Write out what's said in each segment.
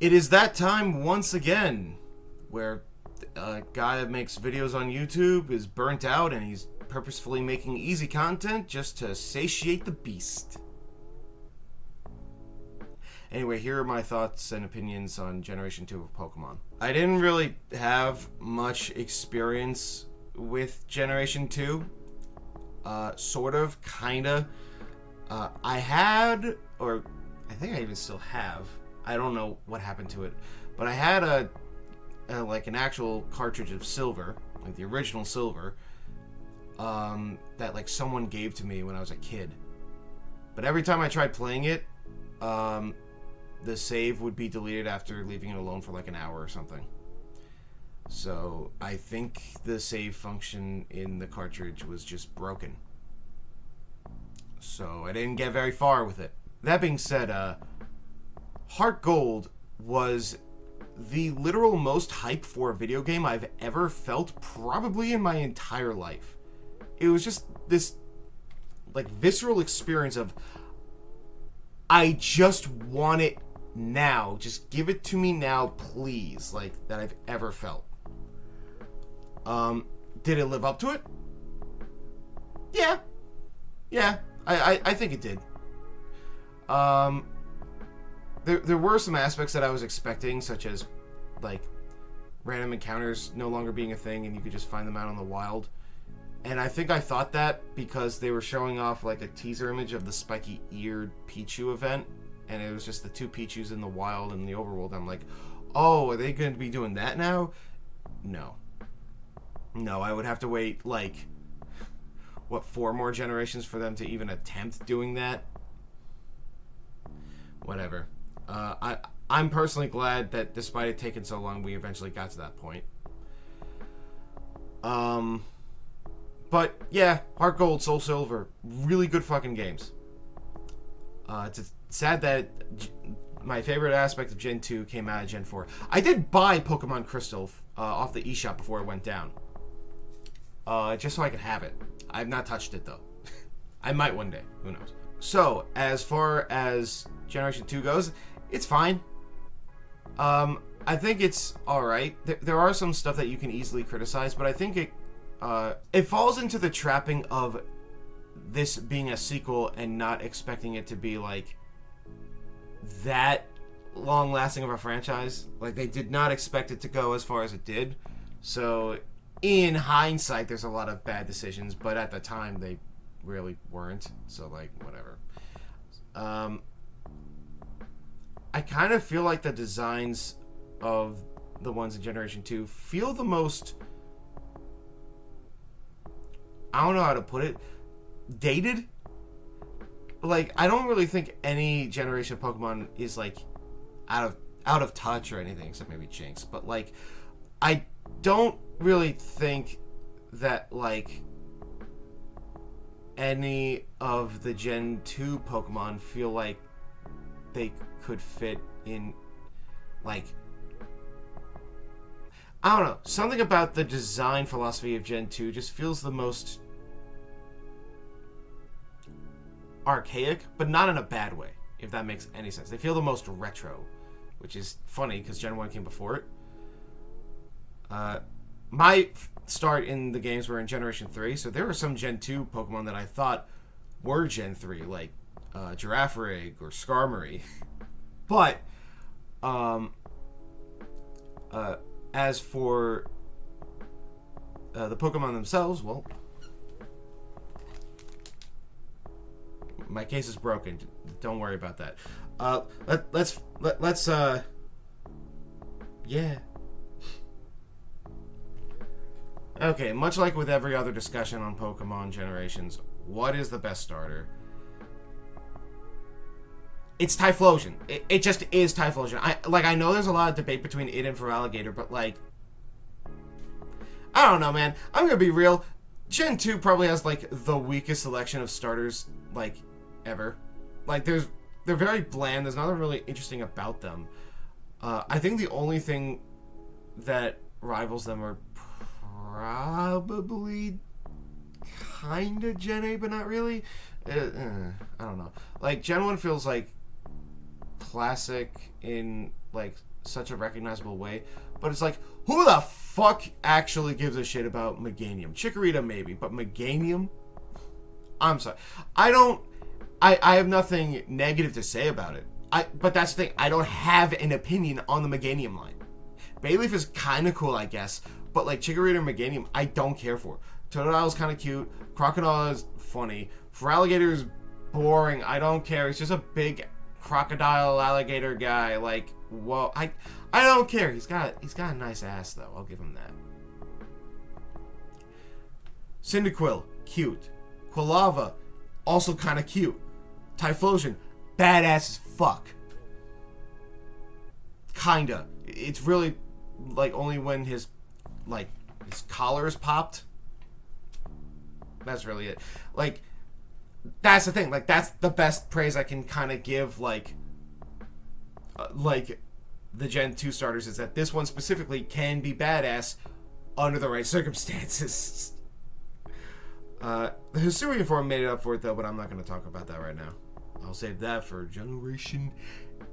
It is that time once again where a guy that makes videos on YouTube is burnt out and he's purposefully making easy content just to satiate the beast. Anyway, here are my thoughts and opinions on Generation 2 of Pokemon. I didn't really have much experience with Generation 2. Sort of, kinda. I had, or I think I even still have, I don't know what happened to it, but I had like an actual cartridge of Silver, like the original Silver, that like someone gave to me when I was a kid. But every time I tried playing it, the save would be deleted after leaving it alone for like an hour or something. So I think the save function in the cartridge was just broken. So I didn't get very far with it. That being said, Heart Gold was the literal most hype for a video game I've ever felt probably in my entire life. It was just this like visceral experience of I just want it now. Just give it to me now, please. Like that I've ever felt. Did it live up to it? Yeah. I think it did. There were some aspects that I was expecting, such as like random encounters no longer being a thing and you could just find them out in the wild. And I think I thought that because they were showing off like a teaser image of the spiky-eared Pichu event, and it was just the two Pichus in the wild and the overworld. I'm like, oh, are they going to be doing that now? No, I would have to wait like 4 more generations for them to even attempt doing that. Whatever. I'm personally glad that despite it taking so long, we eventually got to that point. But yeah, Heart Gold, Soul Silver, really good fucking games. It's sad that my favorite aspect of Gen 2 came out of Gen 4. I did buy Pokemon Crystal off the eShop before it went down. Just so I could have it. I have not touched it though. I might one day. Who knows? So, as far as Generation 2 goes, it's fine. I think it's alright. There are some stuff that you can easily criticize, but I think it falls into the trapping of this being a sequel and not expecting it to be like that long-lasting of a franchise. Like, they did not expect it to go as far as it did. So, in hindsight, there's a lot of bad decisions, but at the time, they really weren't. So, like, whatever. I kind of feel like the designs of the ones in Generation 2 feel the most, I don't know how to put it, dated. Like, I don't really think any generation of Pokemon is like out of touch or anything, except maybe Jinx. But like, I don't really think that like any of the Gen 2 Pokemon feel like they could fit in, like, I don't know, something about the design philosophy of Gen 2 just feels the most archaic, but not in a bad way, if that makes any sense. They feel the most retro, which is funny because Gen 1 came before it. My start in the games were in Generation 3, so there were some Gen 2 Pokemon that I thought were Gen 3, like Girafarig or Skarmory. But as for the Pokemon themselves, well, my case is broken. Don't worry about that. Let's yeah. Okay, much like with every other discussion on Pokemon generations, what is the best starter? It's Typhlosion. It just is Typhlosion. I know there's a lot of debate between it and Feraligatr, but like, I don't know, man. I'm gonna be real. Gen 2 probably has like the weakest selection of starters like ever. Like they're very bland. There's nothing really interesting about them. I think the only thing that rivals them are probably kind of Gen 8, but not really. I don't know. Like Gen 1 feels like classic in like such a recognizable way. But it's like, who the fuck actually gives a shit about Meganium? Chikorita maybe, but Meganium? I'm sorry. I have nothing negative to say about it. But that's the thing. I don't have an opinion on the Meganium line. Bayleaf is kind of cool, I guess. But like Chikorita and Meganium, I don't care for. Totodile is kind of cute. Crocodile is funny. Feraligatr is boring. I don't care. He's just a big crocodile alligator guy. Like, whoa. I don't care. He's got a nice ass though. I'll give him that. Cyndaquil, cute. Quilava, also kind of cute. Typhlosion, badass as fuck. Kinda. It's really like only when his collar is popped. That's really it. Like, that's the thing. Like, that's the best praise I can kind of give. Like the Gen 2 starters is that this one specifically can be badass under the right circumstances. The Hisuian form made it up for it though, but I'm not going to talk about that right now. I'll save that for Generation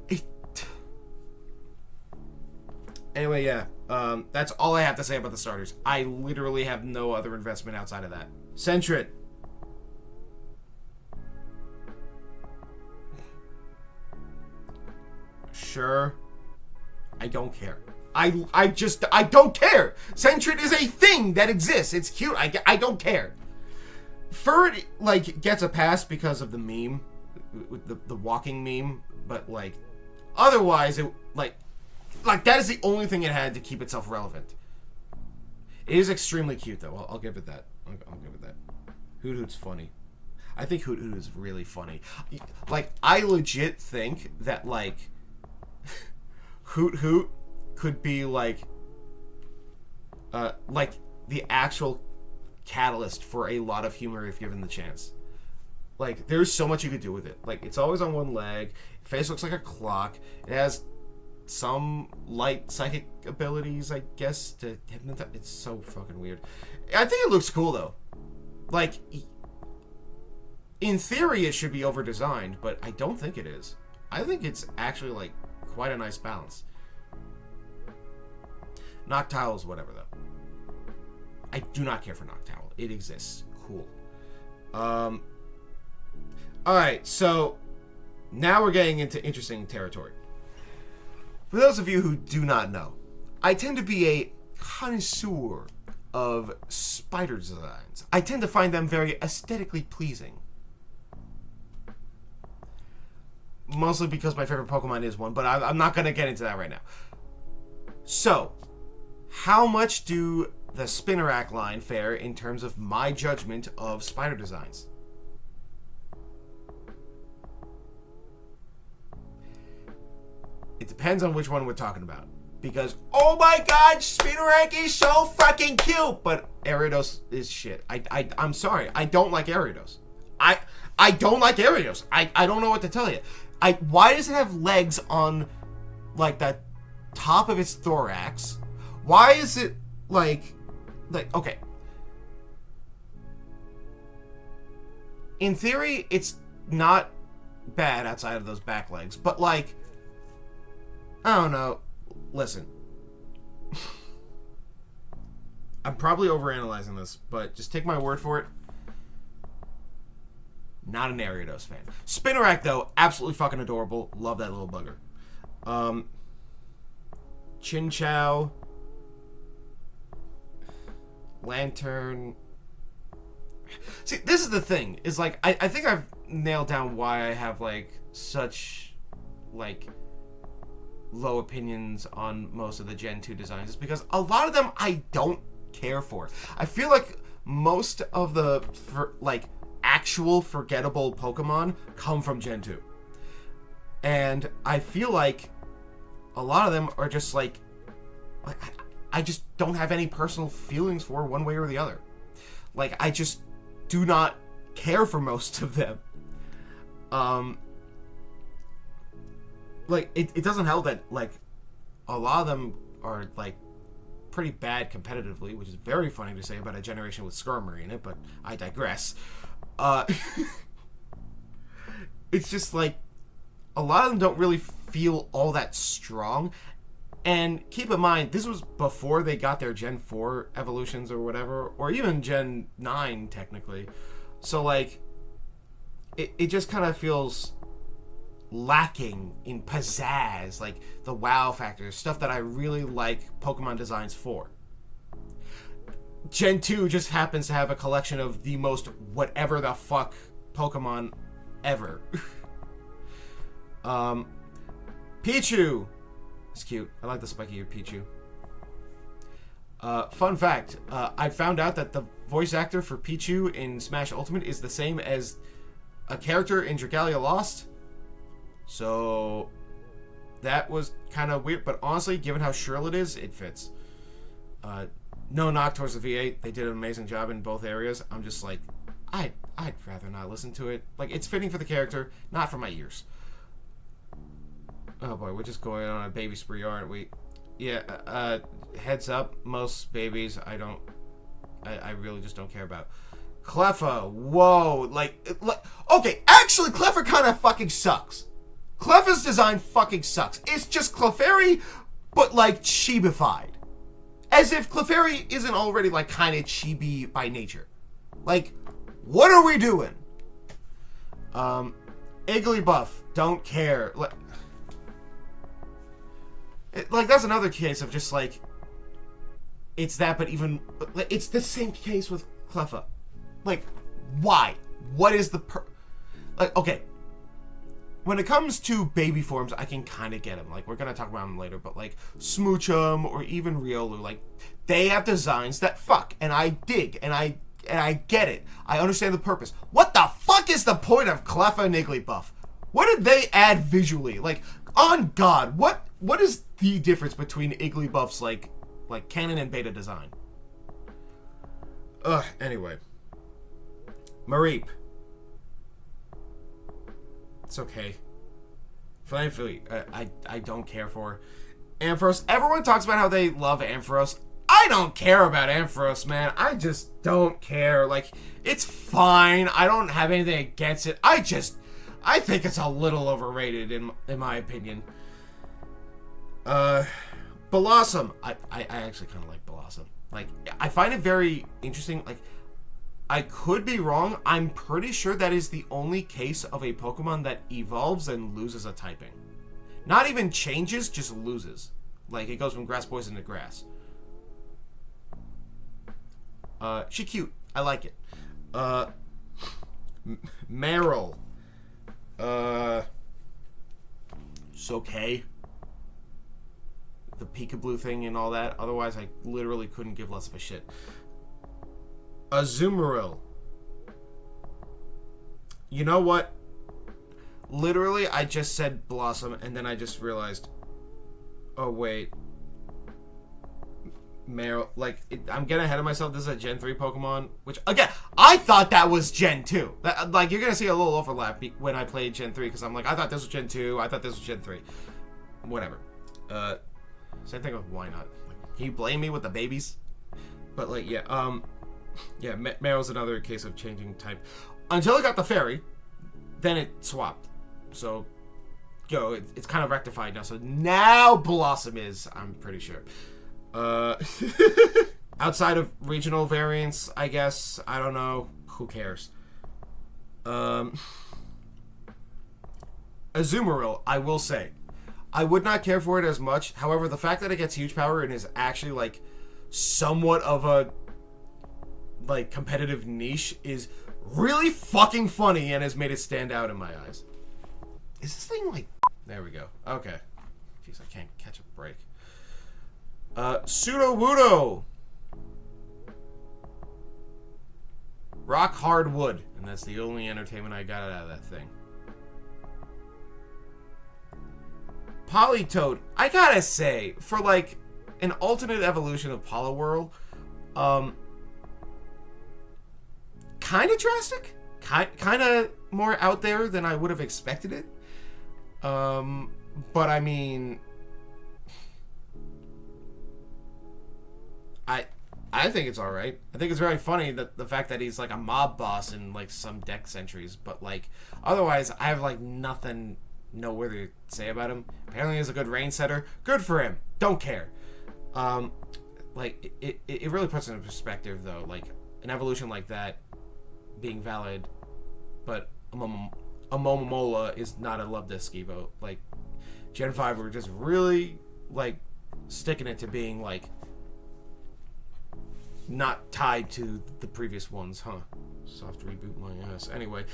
8. Anyway, yeah, that's all I have to say about the starters. I literally have no other investment outside of that. Sentret. Sure. I don't care. I don't care. Sentret is a thing that exists. It's cute. I don't care. Furret, like, gets a pass because of the meme, the walking meme, but, like, otherwise, it, like, that is the only thing it had to keep itself relevant. It is extremely cute, though. I'll give it that. I'll give it that. Hoot Hoot's funny. I think Hoot Hoot is really funny. Like, I legit think that, like, Hoot Hoot could be, like the actual catalyst for a lot of humor if given the chance. Like, there's so much you could do with it. Like, it's always on one leg. Face looks like a clock. It has some light psychic abilities, I guess, to hypnotize. It's so fucking weird. I think it looks cool, though. Like, in theory, it should be over-designed, but I don't think it is. I think it's actually, like, quite a nice balance. Noctowl is whatever, though. I do not care for Noctowl. It exists. Cool. Alright, so now we're getting into interesting territory. For those of you who do not know, I tend to be a connoisseur of spider designs. I tend to find them very aesthetically pleasing. Mostly because my favorite Pokemon is one, but I'm not going to get into that right now. So, how much do the Spinarak line fare in terms of my judgment of spider designs? It depends on which one we're talking about. Because, oh my god, Spinarak is so fucking cute! But Ariados is shit. I'm sorry. I don't like Ariados. I don't like Ariados. I don't know what to tell you. Why does it have legs on, like, the top of its thorax? Why is it, like, okay. In theory, it's not bad outside of those back legs, but, like, I don't know. Listen. I'm probably overanalyzing this, but just take my word for it. Not an Ariados fan. Spinarak, though, absolutely fucking adorable. Love that little bugger. Chinchou. Lantern. See, this is the thing. Is like, I think I've nailed down why I have, like, such, like, low opinions on most of the Gen 2 designs. Is because a lot of them I don't care for. I feel like most of the, actual forgettable Pokemon come from Gen 2. And I feel like a lot of them are just like I just don't have any personal feelings for one way or the other. Like, I just do not care for most of them. Like, it doesn't help that, like, a lot of them are, like, pretty bad competitively, which is very funny to say about a generation with Skarmory in it, but I digress. It's just, like, a lot of them don't really feel all that strong, And keep in mind, this was before they got their Gen 4 evolutions or whatever, or even Gen 9, technically. So, like, it just kind of feels lacking in pizzazz, like the wow factor, stuff that I really like Pokemon designs for. Gen 2 just happens to have a collection of the most whatever the fuck Pokemon ever. Pichu! It's cute. I like the spiky eared Pichu. Fun fact, I found out that the voice actor for Pichu in Smash Ultimate is the same as a character in Dragalia Lost. So that was kind of weird, but honestly, given how shrill it is, it fits. No knock towards the V8. They did an amazing job in both areas. I'm just like, I'd rather not listen to it. Like, it's fitting for the character, not for my ears. Oh boy, we're just going on a baby spree, aren't we? Yeah, heads up, most babies I really just don't care about. Cleffa, whoa, okay, actually, Cleffa kind of fucking sucks. Cleffa's design fucking sucks. It's just Clefairy, but, like, chibified. As if Clefairy isn't already, like, kind of chibi by nature. Like, what are we doing? Igglybuff, don't care. Like, that's another case of just, like, it's that, but even, it's the same case with Cleffa. Like, why? What is the like, okay. When it comes to baby forms, I can kind of get them. Like, we're going to talk about them later, but, like, Smoochum or even Riolu, like, they have designs that fuck, and I dig, and I get it. I understand the purpose. What the fuck is the point of Cleffa and Igglybuff? What did they add visually? Like, on God, what is the difference between Igglybuff's, like canon and beta design? Anyway. Mareep. It's okay. Frankly, I don't care for Ampharos. Everyone talks about how they love Ampharos. I don't care about Ampharos, man. I just don't care. Like, it's fine. I don't have anything against it. I think it's a little overrated in my opinion. Blossom. I actually kind of like Blossom. Like, I find it very interesting. Like, I could be wrong. I'm pretty sure that is the only case of a Pokemon that evolves and loses a typing. Not even changes, just loses. Like, it goes from grass poison to grass. She cute. I like it. Meryl. It's okay. The Peekaboo thing and all that. Otherwise, I literally couldn't give less of a shit. Azumarill. You know what? Literally, I just said Blossom, and then I just realized, oh, wait. Meryl, like, I'm getting ahead of myself. This is a Gen 3 Pokemon, which, again, I thought that was Gen 2. Like, you're going to see a little overlap when I played Gen 3, because I'm like, I thought this was Gen 2, I thought this was Gen 3. Whatever. Same thing with why not. Like, can you blame me with the babies? But, like, yeah, yeah, Meryl's another case of changing type. Until it got the fairy, then it swapped. So, it's kind of rectified now. So now Blossom is, I'm pretty sure. Outside of regional variants, I guess, I don't know. Who cares? Azumarill, I will say, I would not care for it as much. However, the fact that it gets huge power and is actually, like, somewhat of a, like, competitive niche is really fucking funny and has made it stand out in my eyes. Is this thing, like... There we go. Okay. Jeez, I can't catch a break. Sudowoodo! Rock hard wood. And that's the only entertainment I got out of that thing. Politoed. I gotta say, for, like, an alternate evolution of Poliwhirl, kind of drastic. Kind of more out there than I would have expected it. But I mean... I think it's alright. I think it's very funny that the fact that he's like a mob boss in like some deck centuries, but like otherwise I have like nothing know what to say about him. Apparently he's a good range setter. Good for him. Don't care. Like, it really puts it in perspective, though. Like, an evolution like that being valid, but a Momomola is not a Love Disc Evo. Like, Gen 5 were just really, like, sticking it to being, like, not tied to the previous ones, huh? Soft reboot my ass. Anyway.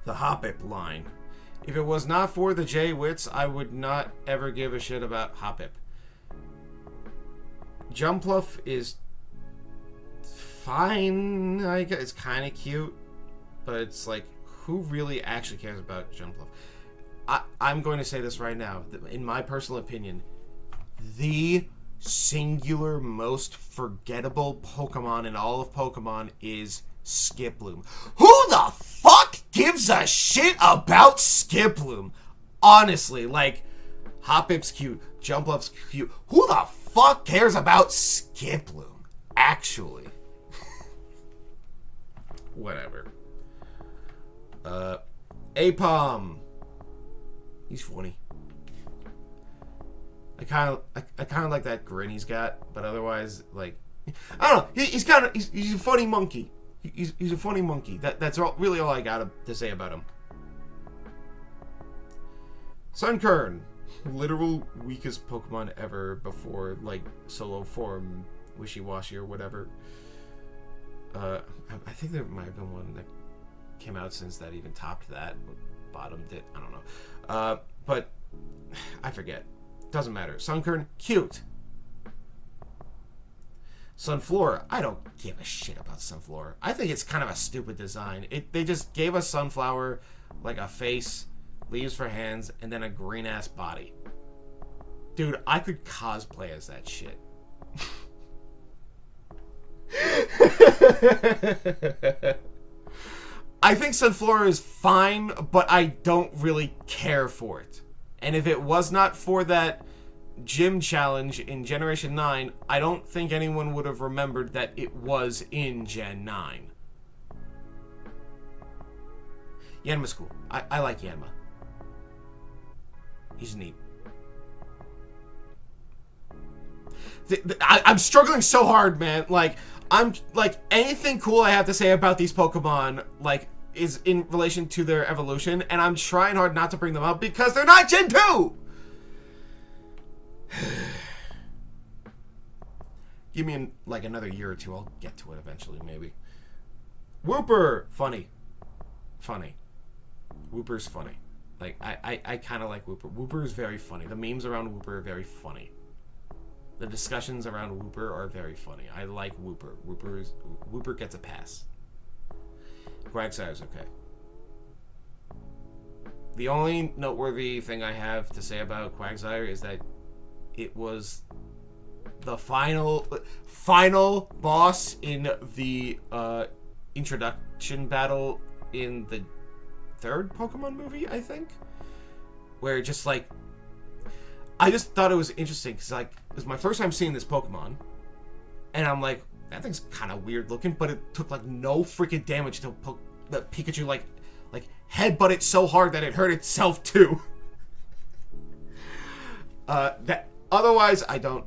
The Hoppip line. If it was not for the J-Wits, I would not ever give a shit about Hoppip. Jumpluff is fine, I guess. It's kind of cute, but it's like, who really actually cares about Jumpluff? I'm going to say this right now. In my personal opinion, the singular most forgettable Pokemon in all of Pokemon is Skiploom. Who the fuck gives a shit about Skiploom? Honestly, like, Hoppip's cute, Jumpluff's cute. Who the fuck cares about Skiploom? Actually. Whatever. Apom. He's funny. I kind of like that grin he's got, but otherwise, like, I don't know. He's a funny monkey. He's a funny monkey. That's really all I got to say about him. Sunkern, literal weakest Pokemon ever before, like, solo form Wishy-Washy or whatever. I think there might have been one that came out since that even topped that, or bottomed it. I don't know. But I forget. Doesn't matter. Sunkern, cute. Sunflora, I don't give a shit about Sunflora. I think it's kind of a stupid design. They just gave us Sunflower, like a face, leaves for hands, and then a green-ass body. Dude, I could cosplay as that shit. I think Sunflora is fine, but I don't really care for it. And if it was not for that gym challenge in Generation 9, I don't think anyone would have remembered that it was in Gen 9. Yanma's cool. I like Yanma. He's neat. I'm struggling so hard, man. Like, I'm like, anything cool I have to say about these Pokemon, like, is in relation to their evolution, and I'm trying hard not to bring them up because they're not Gen 2! Give me like another year or two, I'll get to it eventually, maybe. Wooper! Funny. Wooper's funny. Like, I kind of like Wooper. Wooper is very funny. The memes around Wooper are very funny. The discussions around Wooper are very funny. I like Wooper. Wooper gets a pass. Quagsire's okay. The only noteworthy thing I have to say about Quagsire is that it was the final boss in the introduction battle in the third Pokemon movie, I think, where just like, I just thought it was interesting because, like, it was my first time seeing this Pokemon, and I'm like, that thing's kind of weird looking, but it took like no freaking damage to the Pikachu like headbutt it so hard that it hurt itself too. That otherwise I don't.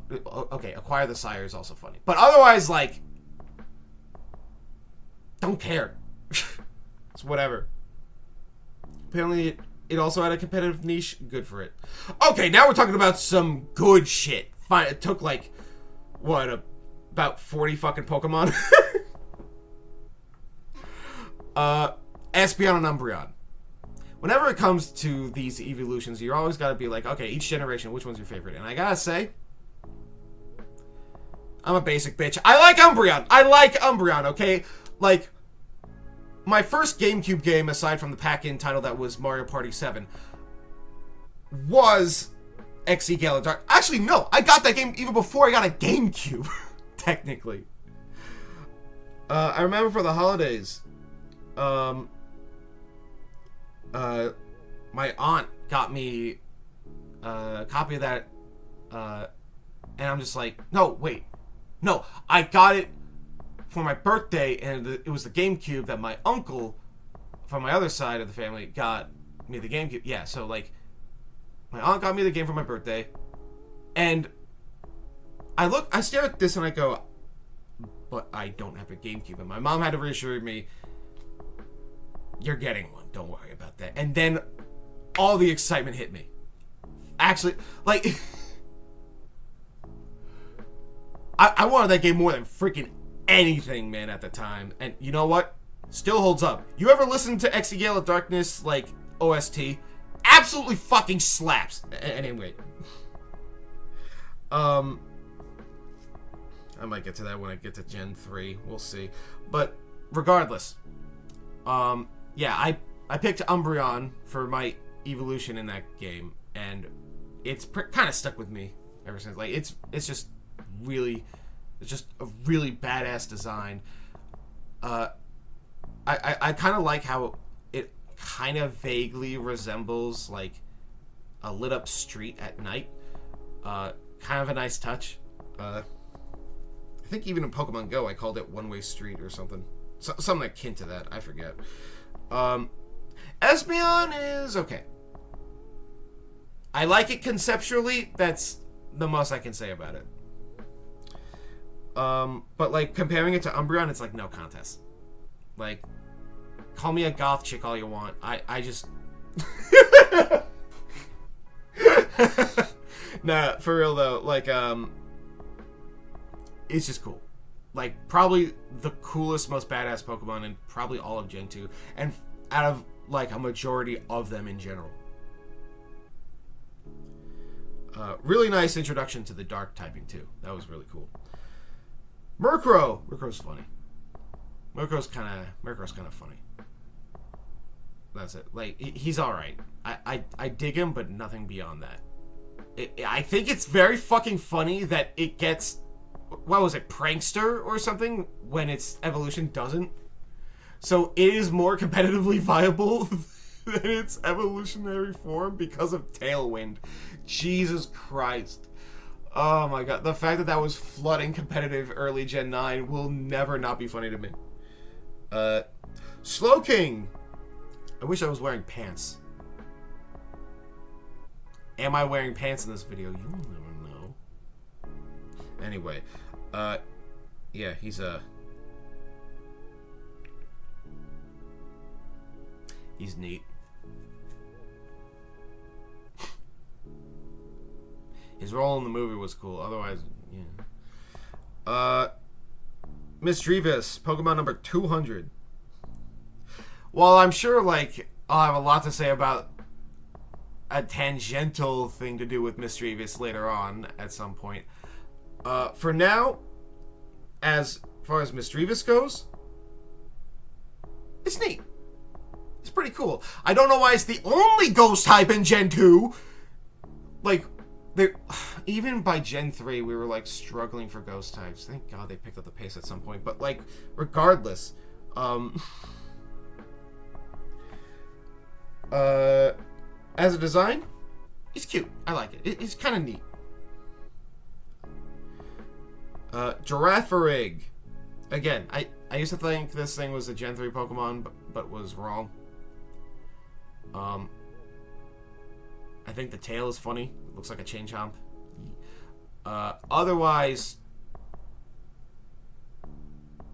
Okay, Acquire the Sire is also funny, but otherwise, like, don't care. It's whatever. Apparently it also had a competitive niche. Good for it. Okay, now we're talking about some good shit. Fine, it took like what, about 40 fucking Pokemon. Espeon and Umbreon. Whenever it comes to these evolutions, you always gotta be like, okay, each generation, which one's your favorite? And I gotta say, I'm a basic bitch. I like Umbreon, okay? Like, my first GameCube game, aside from the pack-in title that was Mario Party 7, was XE Gala Dark. Actually, no, I got that game even before I got a GameCube, technically. I remember for the holidays, my aunt got me a copy of that, and I'm just like, no, I got it for my birthday, and it was the GameCube that my uncle from my other side of the family got me the GameCube. Yeah, so like my aunt got me the game for my birthday, and I stare at this and I go, but I don't have a GameCube. And my mom had to reassure me, you're getting one. Don't worry about that. And then all the excitement hit me. Actually, like, I wanted that game more than freaking anything, man, at the time. And you know what? Still holds up. You ever listen to Exegale of Darkness, like, OST? Absolutely fucking slaps. Anyway. I might get to that when I get to Gen 3. We'll see. But regardless, yeah, I picked Umbreon for my evolution in that game, and it's kind of stuck with me ever since. Like, it's just a really badass design. I kind of like how it kind of vaguely resembles like a lit up street at night. Kind of a nice touch. I think even in Pokemon Go I called it One Way Street or something. Something akin to that. I forget. Espeon is okay. I like it conceptually. That's the most I can say about it. But like comparing it to Umbreon, it's like no contest. Like, call me a goth chick all you want. I just nah, for real though. Like, it's just cool. Like, probably the coolest, most badass Pokemon in probably all of Gen 2, and out of like a majority of them in general. Really nice introduction to the dark typing too. That was really cool. Murkrow. Murkrow's funny. Murkrow's kind of funny. That's it. Like, he's all right. I dig him, but nothing beyond that. I think it's very fucking funny that it gets, what was it, prankster or something when its evolution doesn't. So it is more competitively viable than its evolutionary form because of Tailwind. Jesus Christ. Oh my god. The fact that was flooding competitive early Gen 9 will never not be funny to me. Slowking. I wish I was wearing pants. Am I wearing pants in this video? You'll never know. Anyway. Yeah, he's neat. His role in the movie was cool. Otherwise, yeah. Misdreavus, Pokemon number 200. While I'm sure, like, I'll have a lot to say about a tangential thing to do with Misdreavus later on at some point. For now, as far as Misdreavus goes, it's neat. It's pretty cool. I don't know why it's the only ghost type in Gen 2. Like, even by Gen 3, we were, like, struggling for ghost types. Thank God they picked up the pace at some point. But, like, regardless, as a design, it's cute. I like it. It's kind of neat. Girafarig. Again, I used to think this thing was a Gen 3 Pokemon, but was wrong. I think the tail is funny. It looks like a chain chomp. Otherwise,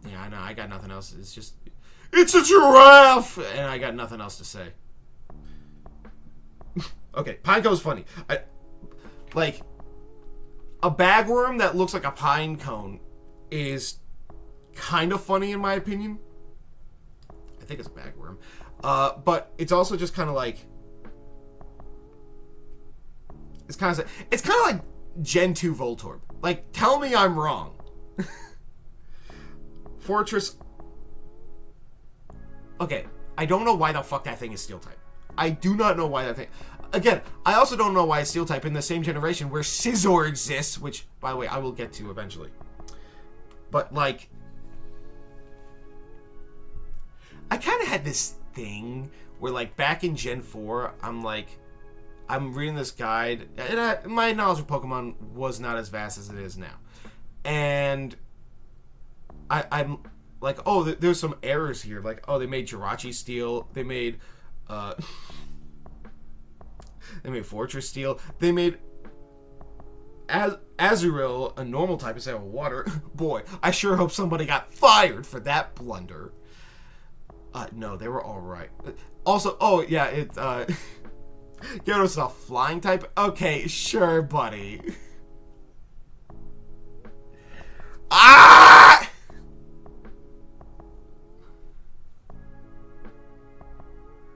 yeah, I know. I got nothing else. It's a giraffe, and I got nothing else to say. Okay, Pineco's funny. Like, a bagworm that looks like a pine cone is kind of funny in my opinion. I think it's a bagworm. But it's also just kind of like, it's kind of like Gen 2 Voltorb. Like, tell me I'm wrong. Fortress. Okay, I don't know why the fuck that thing is Steel type. I do not know why that thing. Again, I also don't know why it's Steel type in the same generation where Scizor exists, which, by the way, I will get to eventually. But, like, I kind of had this thing where, like, back in Gen 4, I'm reading this guide, and my knowledge of Pokemon was not as vast as it is now. And I'm like, oh, there's some errors here. Like, oh, they made Jirachi Steel. They made Fortress Steel. They made Azurill a normal type instead of water. Boy, I sure hope somebody got fired for that blunder. No, they were all right. Also, oh yeah, Gyarados is a flying type. Okay, sure, buddy. Ah!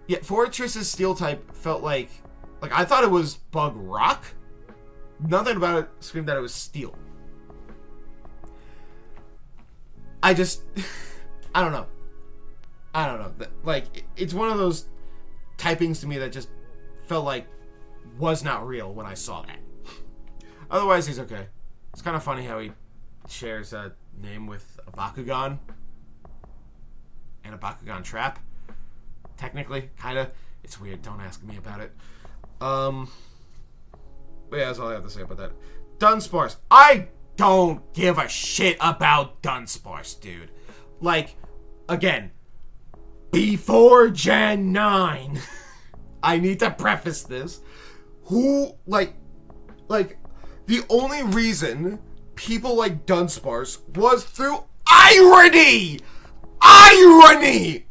Yeah, Fortress's steel type felt like I thought it was Bug Rock. Nothing about it screamed that it was steel. I don't know. I don't know. Like, it's one of those typings to me that just felt like was not real when I saw that. Otherwise, he's okay. It's kind of funny how he shares a name with a Bakugan and a Bakugan trap. Technically, kind of. It's weird. Don't ask me about it. But yeah, that's all I have to say about that. Dunsparce. I don't give a shit about Dunsparce, dude. Like, again, before Gen 9, I need to preface this. The only reason people like Dunsparce was through irony! Irony!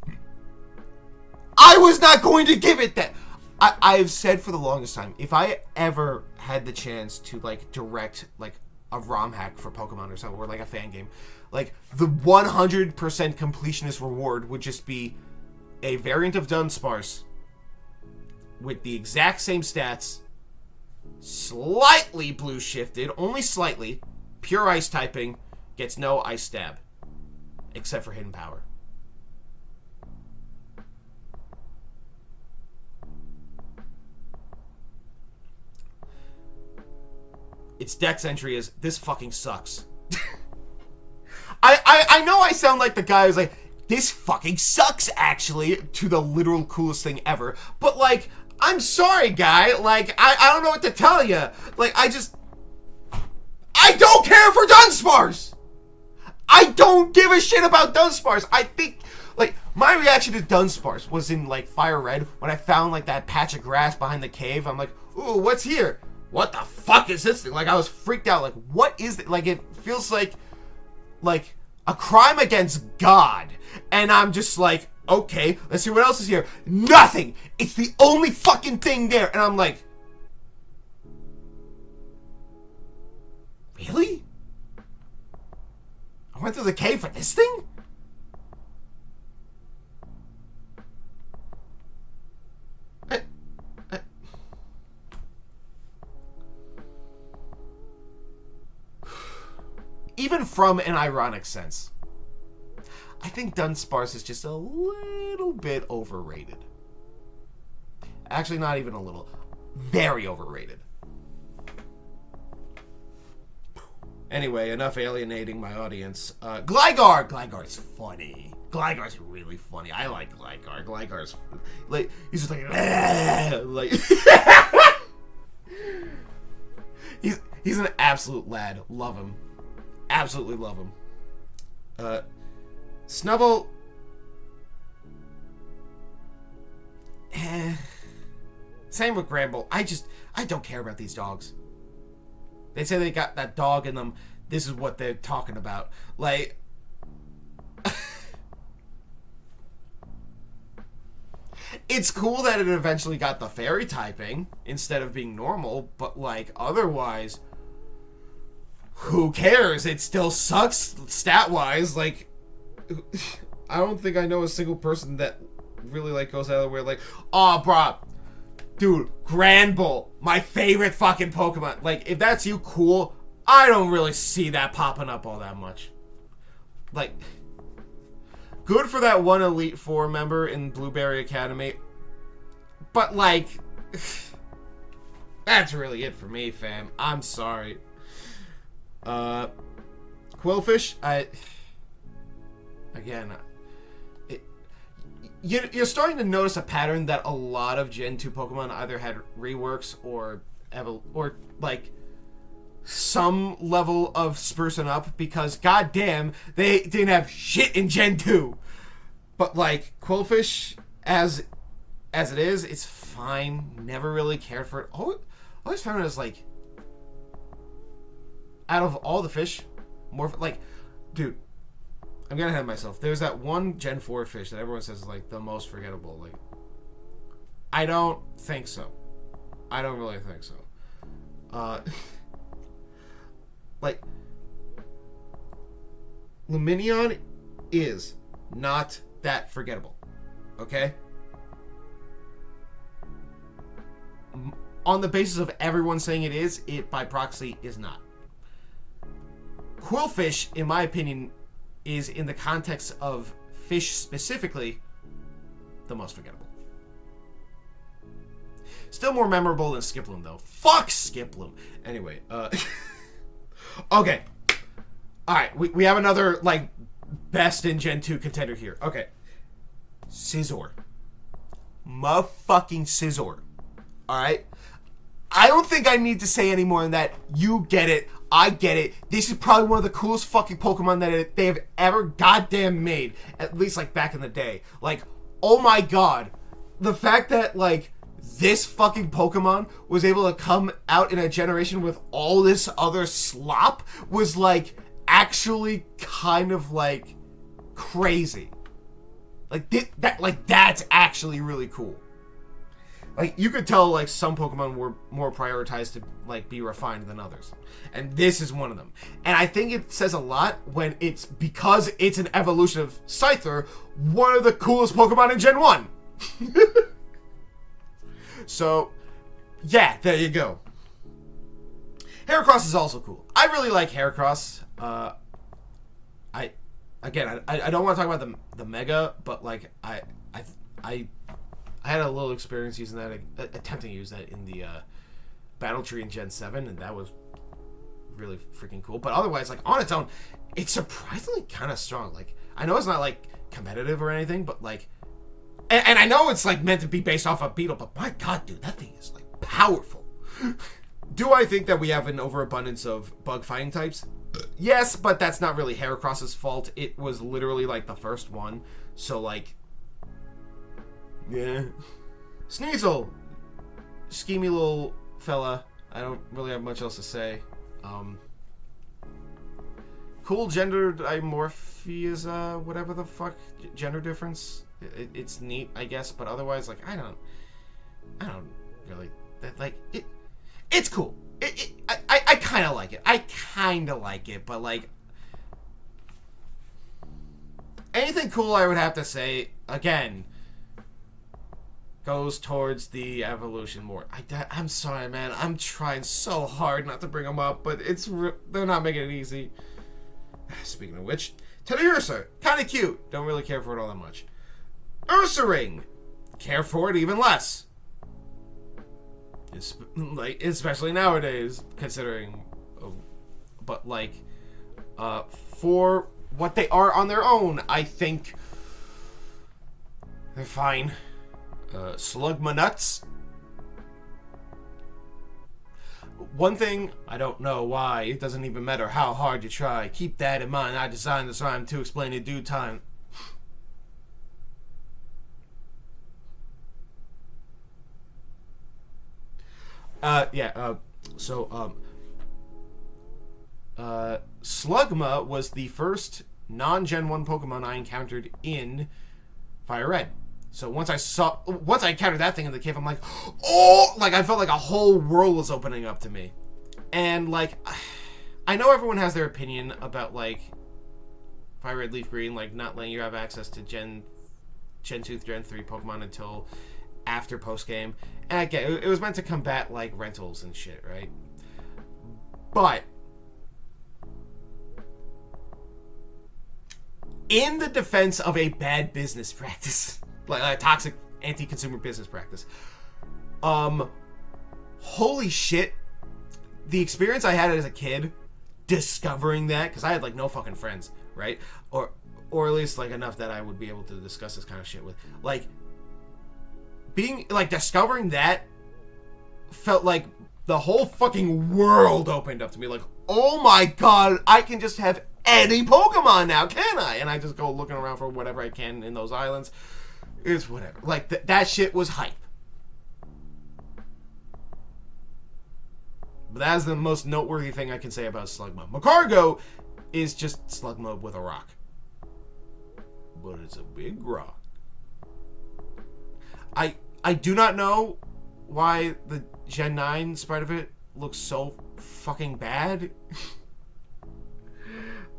I was not going to give it that. I've said for the longest time, if I ever had the chance to, like, direct, like, a ROM hack for Pokemon or something, or, like, a fan game, like, the 100% completionist reward would just be a variant of Dunsparce with the exact same stats, slightly blue shifted, only slightly, pure ice typing, gets no ice stab, except for hidden power. Its dex entry is, this fucking sucks. I know I sound like the guy who's like, this fucking sucks, actually, to the literal coolest thing ever. But, like, I'm sorry, guy. Like, I don't know what to tell you. Like, I don't care for Dunsparce! I don't give a shit about Dunsparce. I think, like, my reaction to Dunsparce was in, like, Fire Red, when I found, like, that patch of grass behind the cave. I'm like, ooh, what's here? What the fuck is this thing? Like, I was freaked out. Like, what is it? Like, it feels like a crime against God. And I'm just like, okay, let's see what else is here. Nothing! It's the only fucking thing there. And I'm like, really? I went through the cave for this thing? Even from an ironic sense, I think Dunsparce is just a little bit overrated. Actually, not even a little. Very overrated. Anyway, enough alienating my audience. Gligar! Gligar's funny. Gligar's really funny. I like Gligar. Gligar's like, he's just like, like he's an absolute lad. Love him. Absolutely love him. Snubbull. Same with Granbull. I don't care about these dogs. They say they got that dog in them. This is what they're talking about. Like, it's cool that it eventually got the fairy typing instead of being normal, but, like, otherwise, who cares? It still sucks stat-wise. Like, I don't think I know a single person that really, like, goes out of the way, like, oh, bruh, dude, Granbull, my favorite fucking Pokemon. Like, if that's you, cool. I don't really see that popping up all that much. Like, good for that one Elite Four member in Blueberry Academy. But, like, that's really it for me, fam. I'm sorry. Quillfish, you're starting to notice a pattern that a lot of Gen 2 Pokemon either had reworks or like, some level of sprucing up because goddamn, they didn't have shit in Gen 2. But like Quillfish as it is, it's fine. Never really cared for it. Always found it as like, out of all the fish, more like, dude, I'm getting ahead of myself. There's that one Gen 4 fish that everyone says is like the most forgettable. Like, I don't think so. I don't really think so. Like, Luminion is not that forgettable. Okay? On the basis of everyone saying it is, it by proxy is not. Quillfish, in my opinion, is in the context of fish specifically, the most forgettable. Still more memorable than Skiploom, though. Fuck Skiploom. Anyway, okay. Alright, we have another, like, best in Gen 2 contender here. Okay. Scizor. Motherfucking Scizor. Alright? I don't think I need to say any more than that. You get it. I get it. This is probably one of the coolest fucking Pokemon that they have ever goddamn made. At least, like, back in the day. Like, oh my god. The fact that, like, this fucking Pokemon was able to come out in a generation with all this other slop was, like, actually kind of, like, crazy. Like, that's actually really cool. Like, you could tell, like, some Pokemon were more prioritized to, like, be refined than others. And this is one of them. And I think it says a lot when it's, because it's an evolution of Scyther, one of the coolest Pokemon in Gen 1. So, yeah, there you go. Heracross is also cool. I really like Heracross. I don't want to talk about the Mega, but, like, I had a little experience using that, attempting to use that in the Battle Tree in Gen 7, and that was really freaking cool. But otherwise, like, on its own, it's surprisingly kind of strong. Like, I know it's not, like, competitive or anything, but, like, and I know it's, like, meant to be based off a Beetle, but my god, dude, that thing is, like, powerful. Do I think that we have an overabundance of bug fighting types? Yes, but that's not really Heracross's fault. It was literally, like, the first one. So, like, yeah. Sneasel. Schemy little fella. I don't really have much else to say. Cool gender dimorphia, whatever the fuck, gender difference. It's neat, I guess, but otherwise, like, I don't really, like, it's cool. I kind of like it. I kind of like it, but, like, anything cool I would have to say, again, goes towards the evolution more. I'm sorry, man. I'm trying so hard not to bring them up, but they're not making it easy. Speaking of which, Teddiursa, kind of cute. Don't really care for it all that much. Ursaring, care for it even less. Like, especially nowadays, considering, but like, for what they are on their own, I think they're fine. Slugma-nuts. One thing, I don't know why, it doesn't even matter how hard you try. Keep that in mind. I designed this rhyme to explain in due time. Slugma was the first non-Gen 1 Pokemon I encountered in Fire Red. So once I encountered that thing in the cave, I'm like, oh, like, I felt like a whole world was opening up to me. And, like, I know everyone has their opinion about, like, Fire Red, Leaf Green, like, not letting you have access to Gen 2, Gen 3 Pokemon until after post-game. And I get it was meant to combat, like, rentals and shit, right? But in the defense of a bad business practice, like a toxic anti-consumer business practice, holy shit, the experience I had as a kid discovering that, because I had, like, no fucking friends, right? Or at least, like, enough that I would be able to discuss this kind of shit with. Like, discovering that felt like the whole fucking world opened up to me. Like, oh my god, I can just have any Pokemon now, can I? And I just go looking around for whatever I can in those islands. It's whatever. Like, that shit was hype. But that is the most noteworthy thing I can say about Slugma. Magcargo is just Slugma with a rock. But it's a big rock. I do not know why the Gen 9 sprite of it looks so fucking bad.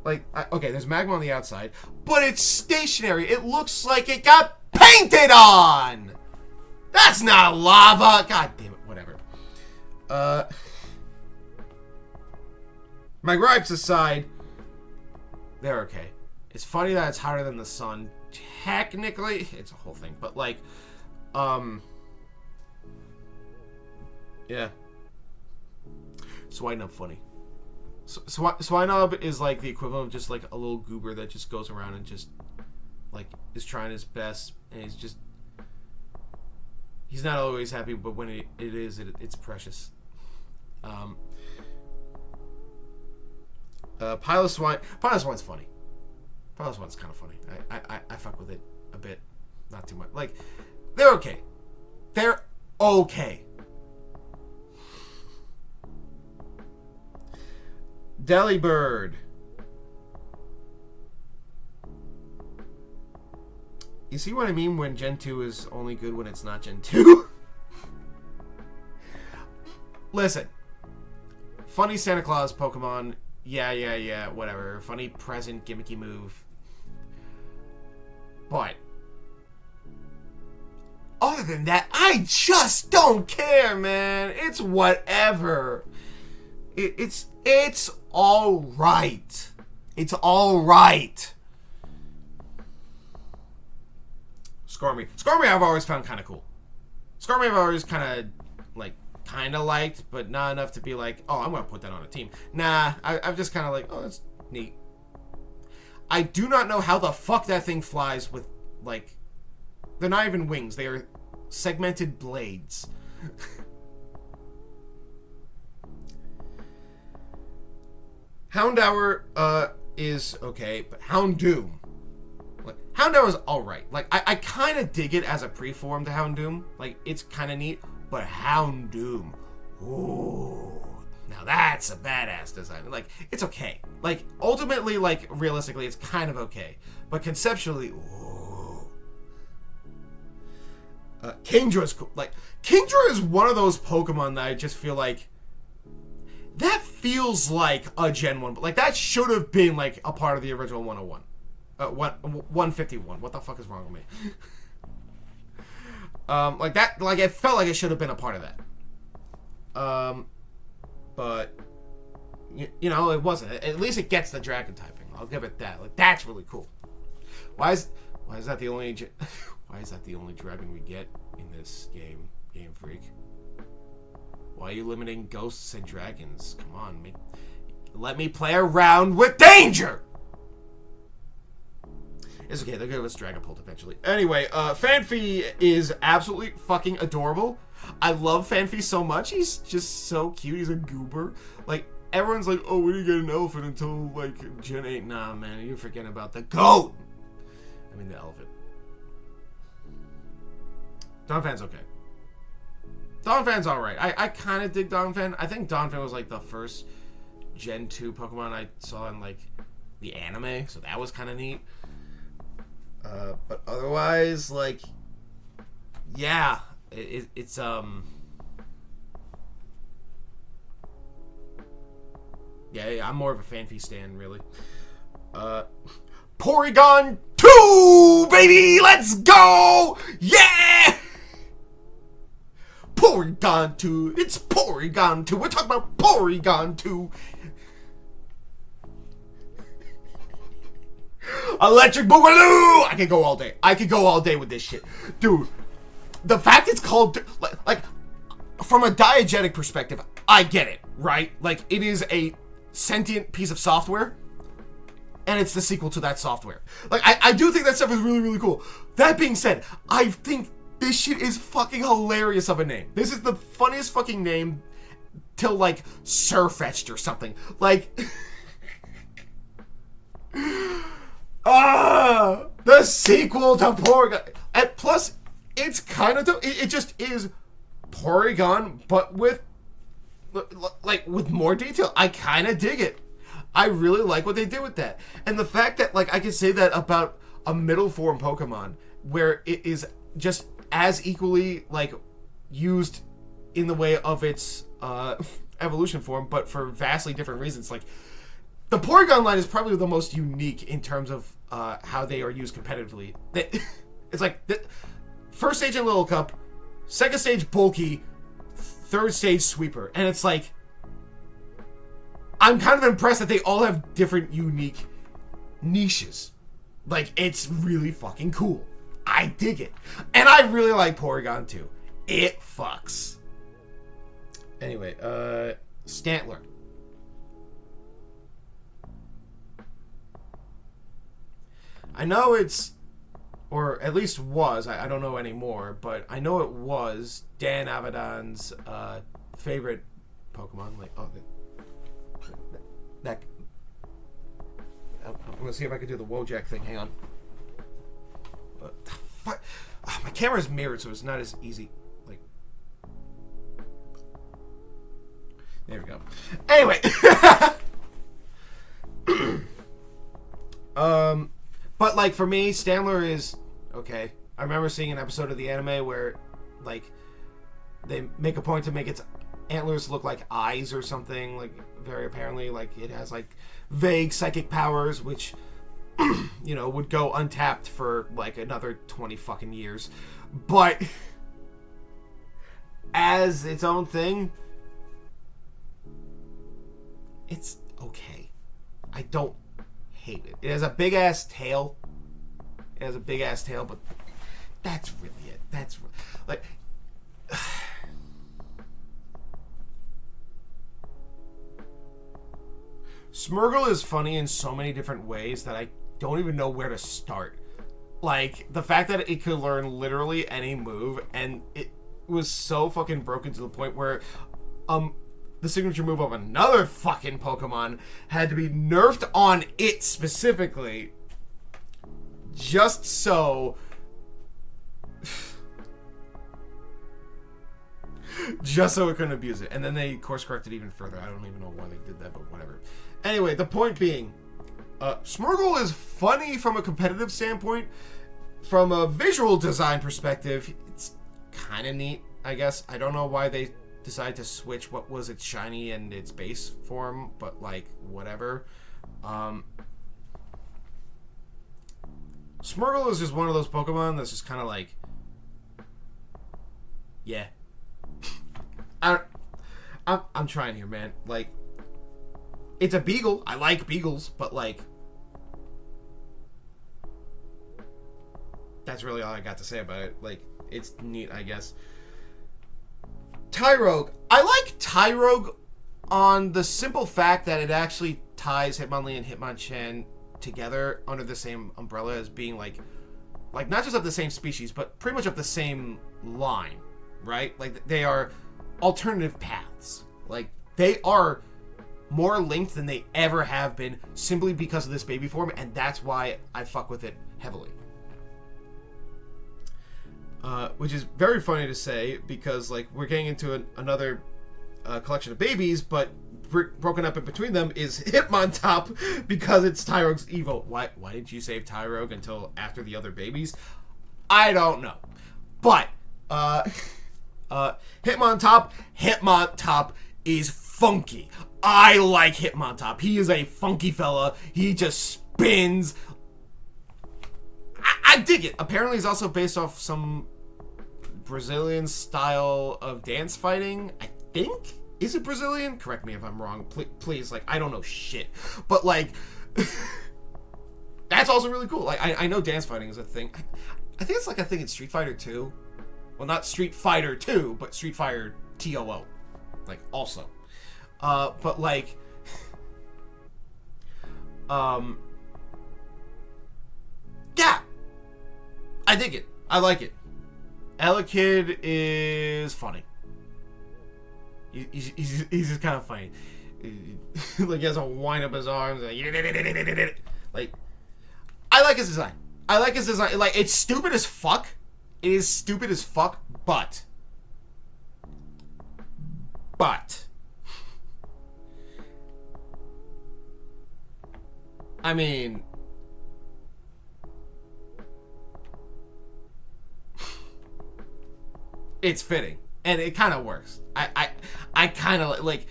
Like, okay, there's magma on the outside, but it's stationary. It looks like it got painted on! That's not lava! God damn it, whatever. My gripes aside, they're okay. It's funny that it's hotter than the sun. Technically, it's a whole thing, but like, yeah. Swinub funny. Swinub is like the equivalent of just like a little goober that just goes around and just like is trying his best, and he's not always happy, but when it is, it's precious. Piloswine. Piloswine's funny. Piloswine's kind of funny. I fuck with it a bit, not too much. Like, they're okay. They're okay. Delibird. You see what I mean when Gen 2 is only good when it's not Gen 2? Listen. Funny Santa Claus Pokemon. Yeah, whatever. Funny present gimmicky move. But other than that, I just don't care, man. It's whatever. It's all right. It's all right. Skarmory. Skarmory I've always found kind of cool. Skarmory I've always kind of liked, but not enough to be like, oh, I'm going to put that on a team. Nah, I'm just kind of like, oh, that's neat. I do not know how the fuck that thing flies with, like, they're not even wings. They are segmented blades. Houndour is okay, but Houndoom. Like, Houndour is alright. Like, I kind of dig it as a preform to Houndoom. Like, it's kind of neat. But Houndoom, ooh, now that's a badass design. Like, it's okay. Like, ultimately, like, realistically, it's kind of okay. But conceptually, ooh. Kingdra's cool. Like, Kingdra is one of those Pokemon that I just feel like, that feels like a Gen 1. But, like, that should have been, like, a part of the original 101. 151. What the fuck is wrong with me? Like that, like it felt like it should have been a part of that. But you know, it wasn't. At least it gets the dragon typing. I'll give it that. Like, that's really cool. Why is that the only why is that the only dragon we get in this game, Game Freak? Why are you limiting ghosts and dragons? Come on, let me play around with danger. It's okay, they'll give us Dragapult eventually. Anyway, Fanphy is absolutely fucking adorable. I love Fanphy so much. He's just so cute. He's a goober. Like, everyone's like, oh, we didn't get an elephant until, like, Gen 8. Nah, man, you're forgetting about the goat. I mean, the elephant. Donphan's okay. Donphan's alright. I kind of dig Donphan. I think Donphan was, like, the first Gen 2 Pokemon I saw in, like, the anime. So that was kind of neat. But otherwise, like, yeah, it's yeah, I'm more of a Fanphy stan, really. Porygon 2, baby, let's go, yeah! Porygon 2, it's Porygon 2, we're talking about Porygon 2. Electric Boogaloo! I could go all day. I could go all day with this shit. Dude, the fact it's called, like, from a diegetic perspective, I get it, right? Like, it is a sentient piece of software, and it's the sequel to that software. Like, I do think that stuff is really, really cool. That being said, I think this shit is fucking hilarious of a name. This is the funniest fucking name till like Sirfetch'd or something. Like, the sequel to Porygon. And plus, it's kind of it just is Porygon, but with more detail. I kind of dig it. I really like what they did with that, and the fact that like I can say that about a middle form Pokemon where it is just as equally like used in the way of its evolution form, but for vastly different reasons. Like the Porygon line is probably the most unique in terms of how they are used competitively. It's like first stage in Little Cup, second stage Bulky, third stage Sweeper, and it's like I'm kind of impressed that they all have different unique niches. Like, it's really fucking cool. I dig it. And I really like Porygon too. It fucks. Anyway, Stantler. I know it's, or at least was, I don't know anymore, but I know it was Dan Avidan's favorite Pokemon. Like, oh, that I'm gonna see if I can do the Wojak thing. Hang on. My camera's mirrored, so it's not as easy. Like, there we go. Anyway, but like for me, Stantler is okay. I remember seeing an episode of the anime where, like, they make a point to make its antlers look like eyes or something, like very apparently, like it has like vague psychic powers, which you know would go untapped for like another 20 fucking years, but as its own thing, it's okay. I don't hate it. It has a big ass tail. But that's really it. That's like. Smeargle is funny in so many different ways that I don't even know where to start. Like, the fact that it could learn literally any move, and it was so fucking broken to the point where the signature move of another fucking Pokemon had to be nerfed on it specifically just so it couldn't abuse it. And then they course corrected even further. I don't even know why they did that, but whatever. Anyway, the point being, Smeargle is funny from a competitive standpoint. From a visual design perspective, it's kind of neat, I guess. I don't know why they decided to switch what was its shiny and its base form, but like, whatever. Smeargle is just one of those Pokemon that's just kind of like, yeah. I'm trying here, man. Like, it's a Beagle. I like Beagles, but like, that's really all I got to say about it. Like, it's neat, I guess. Tyrogue. I like Tyrogue on the simple fact that it actually ties Hitmonlee and Hitmonchan together under the same umbrella as being like not just of the same species, but pretty much of the same line, right? Like, they are alternative paths. Like, they are more linked than they ever have been simply because of this baby form, and that's why I fuck with it heavily. Which is very funny to say because, like, we're getting into another collection of babies, but broken up in between them is Hitmontop because it's Tyrogue's evil. Why did you save Tyrogue until after the other babies? I don't know. But Hitmontop is funky. I like Hitmontop. He is a funky fella. He just spins. I dig it. Apparently, he's also based off some Brazilian style of dance fighting. I think. Is it Brazilian? Correct me if I'm wrong. Please, like, I don't know shit. But, like, that's also really cool. Like, I know dance fighting is a thing. I think it's like a thing in Street Fighter 2. Well, not Street Fighter 2, but Street Fighter TOO. Like, also. But, like, yeah. I dig it. I like it. Elekid is funny. He's just kind of funny. Like he has to wind up his arms. Like, I like his design. I like his design. Like, it's stupid as fuck. It is stupid as fuck, but. I mean. It's fitting. And it kind of works. I kind of, like,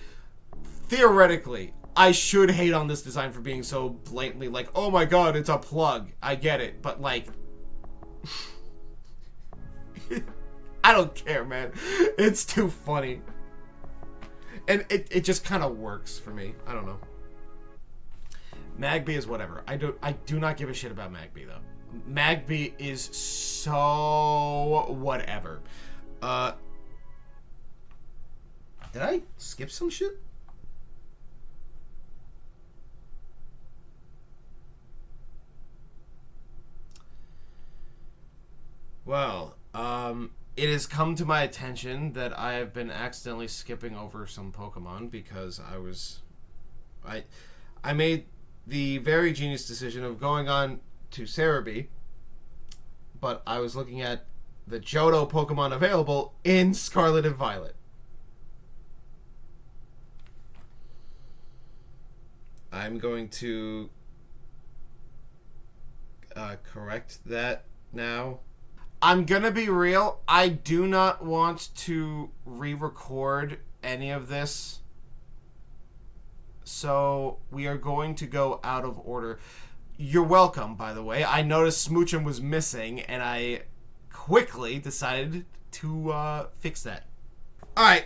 theoretically, I should hate on this design for being so blatantly like, oh my god, it's a plug. I get it. But, like, I don't care, man. It's too funny. And it just kind of works for me. I don't know. Magby is whatever. I do not give a shit about Magby, though. Magby is so whatever. Did I skip some shit? Well, it has come to my attention that I have been accidentally skipping over some Pokemon because I made the very genius decision of going on to Cerebi, but I was looking at the Johto Pokemon available in Scarlet and Violet. I'm going to correct that now. I'm gonna be real. I do not want to re-record any of this. So we are going to go out of order. You're welcome, by the way. I noticed Smoochum was missing, and I quickly decided to fix that. Alright,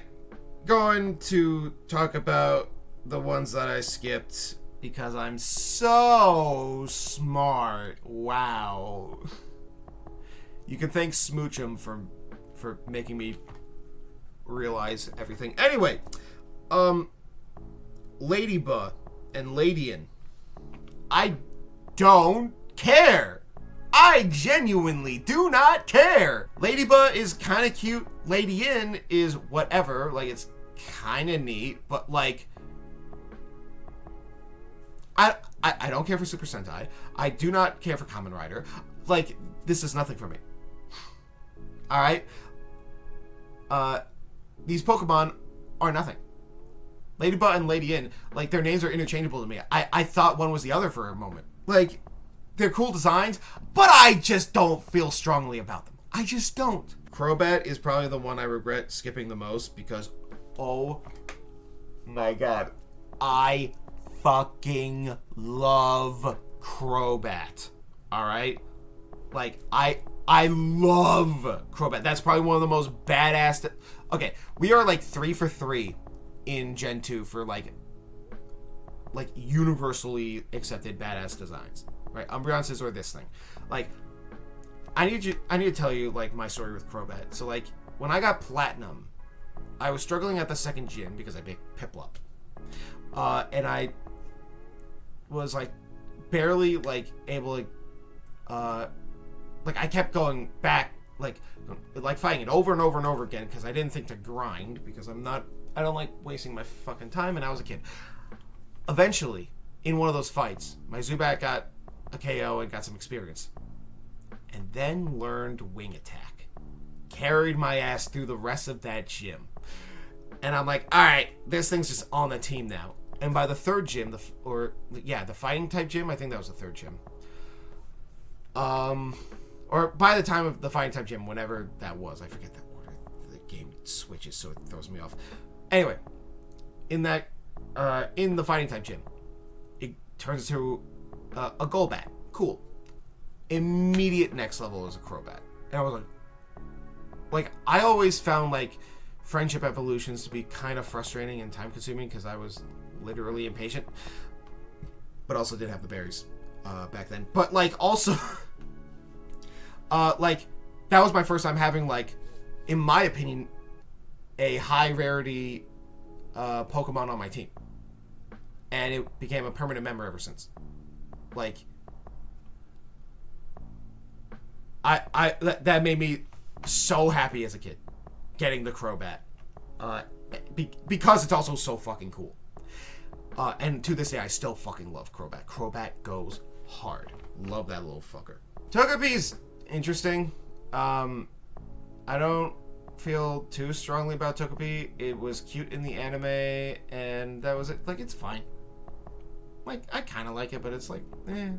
going to talk about the ones that I skipped because I'm so smart. Wow. You can thank Smoochum for making me realize everything. Anyway, Ladybug and Ladian. I don't care. I genuinely do not care. Ladybug is kind of cute. Ladian is whatever. Like, it's kind of neat, but like, I don't care for Super Sentai. I do not care for Kamen Rider. Like, this is nothing for me. All right. These Pokemon are nothing. Ladybug and Ladian, like, their names are interchangeable to me. I thought one was the other for a moment. Like, they're cool designs, but I just don't feel strongly about them. I just don't. Crobat is probably the one I regret skipping the most because, oh my god, I fucking love Crobat. All right? Like, I love Crobat. That's probably one of the most badass... Okay, we are like 3 for 3 in Gen 2 for like universally accepted badass designs. Right? Umbreon Scizor, this thing. Like, I need to tell you, like, my story with Crobat. So, like, when I got Platinum, I was struggling at the second gym because I picked Piplup. And I was, like, barely, like, able to... like, I kept going back, like fighting it over and over and over again because I didn't think to grind because I don't like wasting my fucking time, and I was a kid. Eventually, in one of those fights, my Zubat got a KO and got some experience. And then learned Wing Attack. Carried my ass through the rest of that gym. And I'm like, alright, this thing's just on the team now. And by the third gym, the fighting type gym, I think that was the third gym. Or by the time of the fighting type gym, whenever that was. I forget that order. The game switches, so it throws me off. Anyway, in the fighting type gym, it turns into a Golbat. Cool. Immediate next level is a Crobat. And I was like, I always found, like, friendship evolutions to be kind of frustrating and time consuming because I was literally impatient. But also did have the berries back then. But, like, also, like, that was my first time having, like, in my opinion, a high rarity Pokemon on my team. And it became a permanent member ever since. Like, that made me so happy as a kid, getting the Crobat. because it's also so fucking cool. And to this day, I still fucking love Crobat. Crobat goes hard. Love that little fucker. Togepi's interesting. I don't feel too strongly about Togepi. It was cute in the anime, and that was it. Like, it's fine. Like, I kind of like it, but it's like, eh.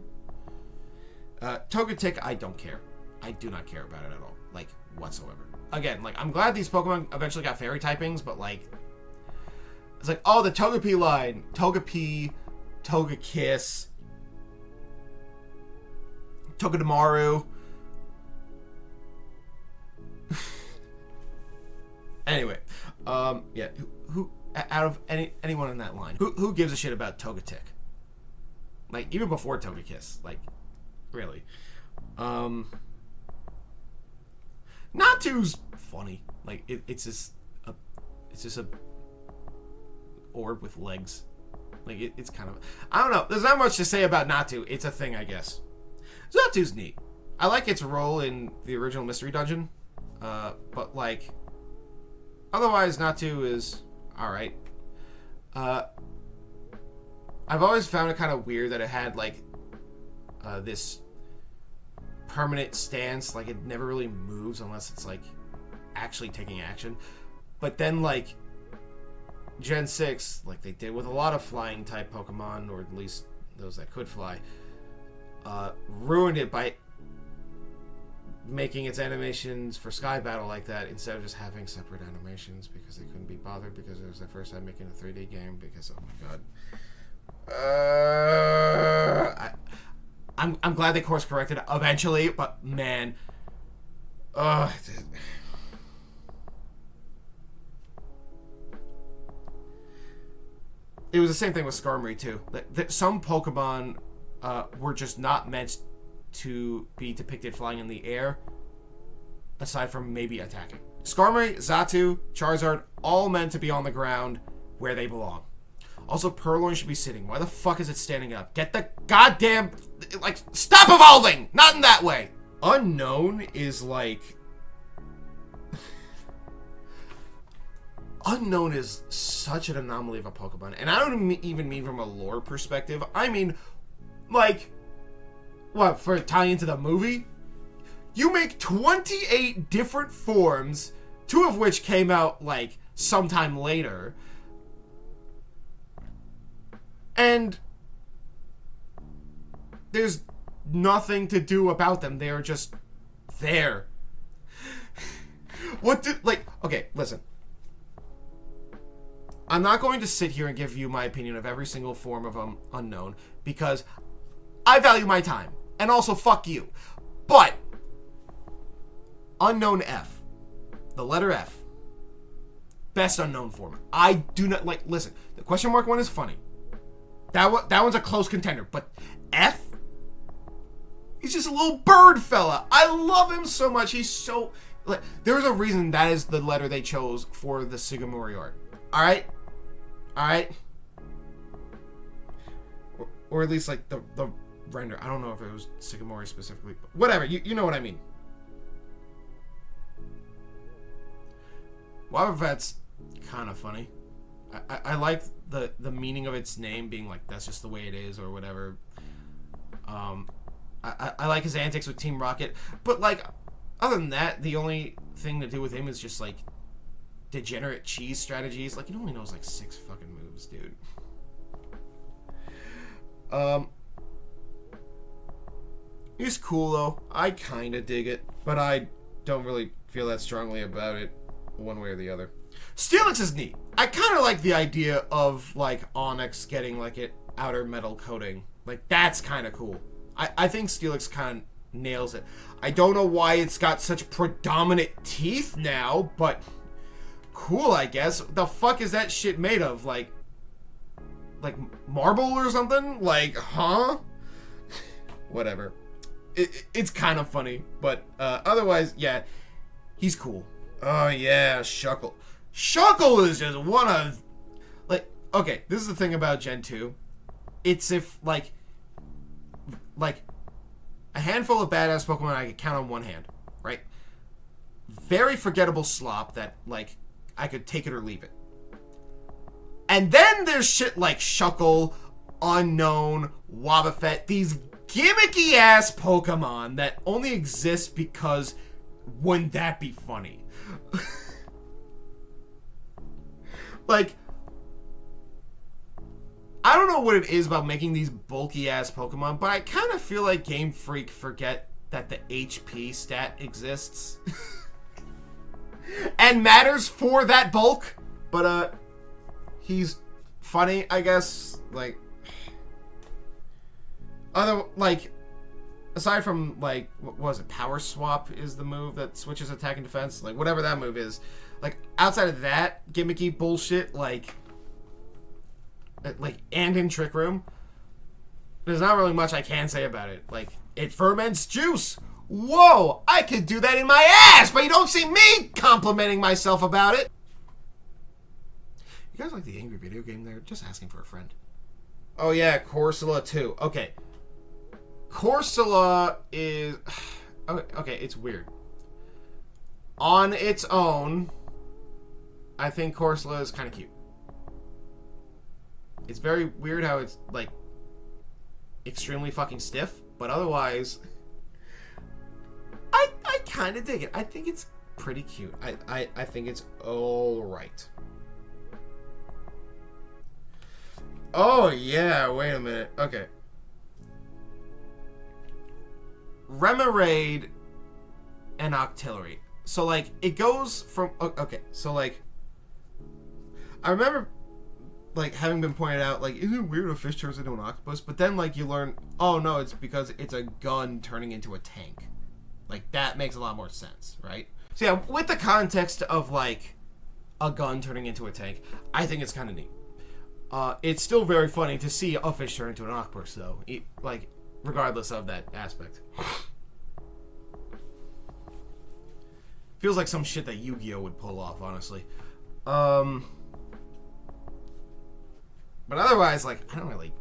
Togetic, I don't care. I do not care about it at all. Like, whatsoever. Again, like, I'm glad these Pokemon eventually got fairy typings, but, like, it's like, oh, the Togepi line. Togepi, Togekiss, Togedemaru. Anyway, yeah, who out of anyone in that line, who gives a shit about Togetic? Like, even before Togekiss, like, really. Natu's funny. Like, it's just a orb with legs. Like, it's kind of, I don't know. There's not much to say about Natu. It's a thing, I guess. Natu's neat. I like its role in the original Mystery Dungeon, but like, otherwise, Natu is alright. I've always found it kind of weird that it had, like, this permanent stance. Like, it never really moves unless it's, like, actually taking action. But then, like, Gen 6, like they did with a lot of flying-type Pokemon, or at least those that could fly, ruined it by making its animations for Sky Battle like that instead of just having separate animations because they couldn't be bothered because it was their first time making a 3D game because, oh my god. I'm glad they course corrected eventually, but man, it was the same thing with Skarmory too. Some Pokemon were just not meant to be depicted flying in the air, aside from maybe attacking. Skarmory, Xatu, Charizard, all meant to be on the ground where they belong. Also, Purloin should be sitting. Why the fuck is it standing up? Get the goddamn... Like, stop evolving! Not in that way! Unknown is like... Unknown is such an anomaly of a Pokemon. And I don't even mean from a lore perspective. I mean, like... What, for tying into the movie? You make 28 different forms, 2 of which came out, like, sometime later. And there's nothing to do about them. They are just there. What do, like, okay, listen. I'm not going to sit here and give you my opinion of every single form of Unknown, because I value my time. And also, fuck you. But Unknown F. The letter F. Best Unknown form. I do not, like, listen. The question mark one is funny. That one's a close contender. But F? He's just a little bird fella. I love him so much. He's so... Like, there's a reason that is the letter they chose for the Sugimori art. Alright? Alright? Or at least, like, the render. I don't know if it was Sugimori specifically. But whatever. You know what I mean. Wobbuffet's kind of funny. I like the meaning of its name being like, that's just the way it is, or whatever. I like his antics with Team Rocket. But, like, other than that, the only thing to do with him is just, like, degenerate cheese strategies. Like, he only knows, like, 6 fucking moves, dude. He's cool, though. I kind of dig it. But I don't really feel that strongly about it one way or the other. Steelix is neat. I kind of like the idea of, like, Onyx getting, like, an outer metal coating. Like, that's kind of cool. I think Steelix kind of nails it. I don't know why it's got such predominant teeth now, but cool, I guess. The fuck is that shit made of? Like marble or something? Like, huh? Whatever. It's kind of funny, but otherwise, yeah, he's cool. Oh, yeah, Shuckle. Shuckle is just one of... Like, okay, this is the thing about Gen 2. It's if, like a handful of badass Pokemon I could count on one hand, right? Very forgettable slop that, like, I could take it or leave it. And then there's shit like Shuckle, Unknown, Wobbuffet, these gimmicky ass Pokemon that only exist because wouldn't that be funny? Like, I don't know what it is about making these bulky ass Pokemon, but I kind of feel like Game Freak forget that the HP stat exists and matters for that bulk. But he's funny, I guess. Like, aside from, like, what was it? Power Swap is the move that switches attack and defense. Like, whatever that move is. Like, outside of that gimmicky bullshit, like, and in Trick Room, there's not really much I can say about it. Like, it ferments juice. Whoa, I could do that in my ass, but you don't see me complimenting myself about it. You guys like the Angry Video Game there? Just asking for a friend. Oh yeah, Corsola 2. Okay. Corsola is... Okay, it's weird. On its own, I think Corsola is kind of cute. It's very weird how it's, like, extremely fucking stiff, but otherwise, I kind of dig it. I think it's pretty cute. I think it's alright. Oh, yeah, wait a minute. Okay. Remoraid and Octillery. So, like, it goes from... Okay, so, like, I remember, like, having been pointed out, like, isn't it weird a fish turns into an octopus? But then, like, you learn, oh, no, it's because it's a gun turning into a tank. Like, that makes a lot more sense, right? So, yeah, with the context of, like, a gun turning into a tank, I think it's kind of neat. It's still very funny to see a fish turn into an octopus, though. Like, regardless of that aspect. Feels like some shit that Yu-Gi-Oh! Would pull off, honestly. But otherwise, like, I don't really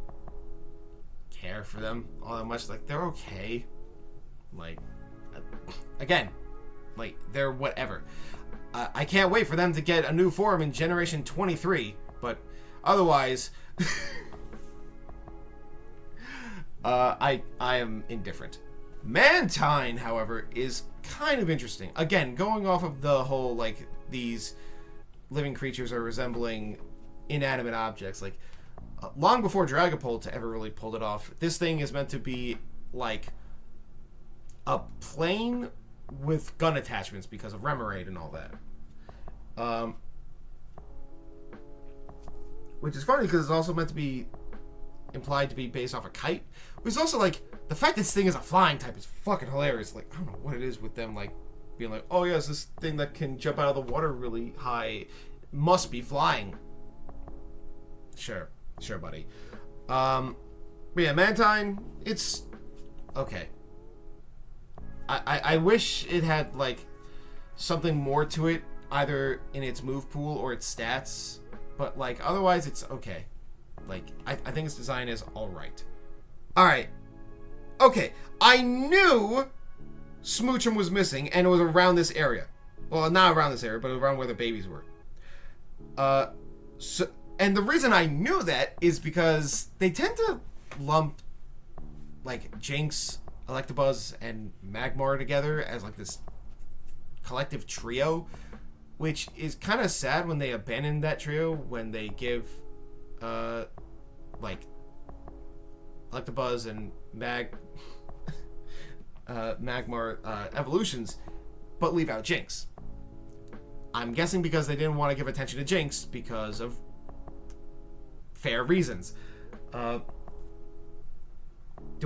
care for them all that much. Like, they're okay. Like, again, like, they're whatever. I can't wait for them to get a new form in Generation 23, but otherwise, I am indifferent. Mantine, however, is kind of interesting. Again, going off of the whole, like, these living creatures are resembling inanimate objects. Like, long before Dragapult ever really pulled it off, this thing is meant to be, like, a plane with gun attachments because of Remoraid and all that. Which is funny because it's also meant to be implied to be based off a kite. Which is also, like, the fact this thing is a flying type is fucking hilarious. Like, I don't know what it is with them, like, being like, oh, yes, this thing that can jump out of the water really high must be flying. Sure, buddy. But yeah, Mantine, it's okay. I wish it had, like, something more to it, either in its move pool or its stats, but, like, otherwise it's okay. Like, I think its design is alright. Alright. Okay, I knew Smoochum was missing, and it was around this area. Well, not around this area, but around where the babies were. And the reason I knew that is because they tend to lump, like, Jynx, Electabuzz, and Magmar together as, like, this collective trio, which is kind of sad when they abandon that trio, when they give, like, Electabuzz and Magmar evolutions, but leave out Jynx. I'm guessing because they didn't want to give attention to Jynx because of fair reasons. Do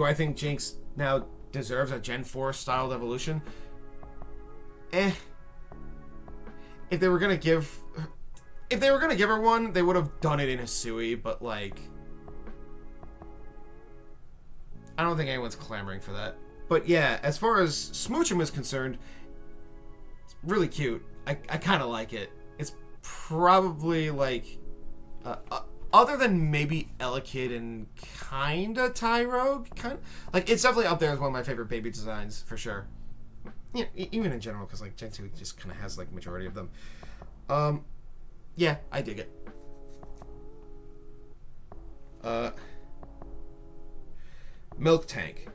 I think Jynx now deserves a Gen 4 styled evolution? If they were gonna give her one, they would have done it in Hisui, but, like, I don't think anyone's clamoring for that. But yeah, as far as Smoochum is concerned, it's really cute. I kind of like it. It's probably, like, other than maybe Elekid and kinda Tyrogue, like, it's definitely up there as one of my favorite baby designs for sure. Yeah, even in general, because, like, Gen 2 just kind of has, like, majority of them. Yeah, I dig it. Uh, Milk Tank.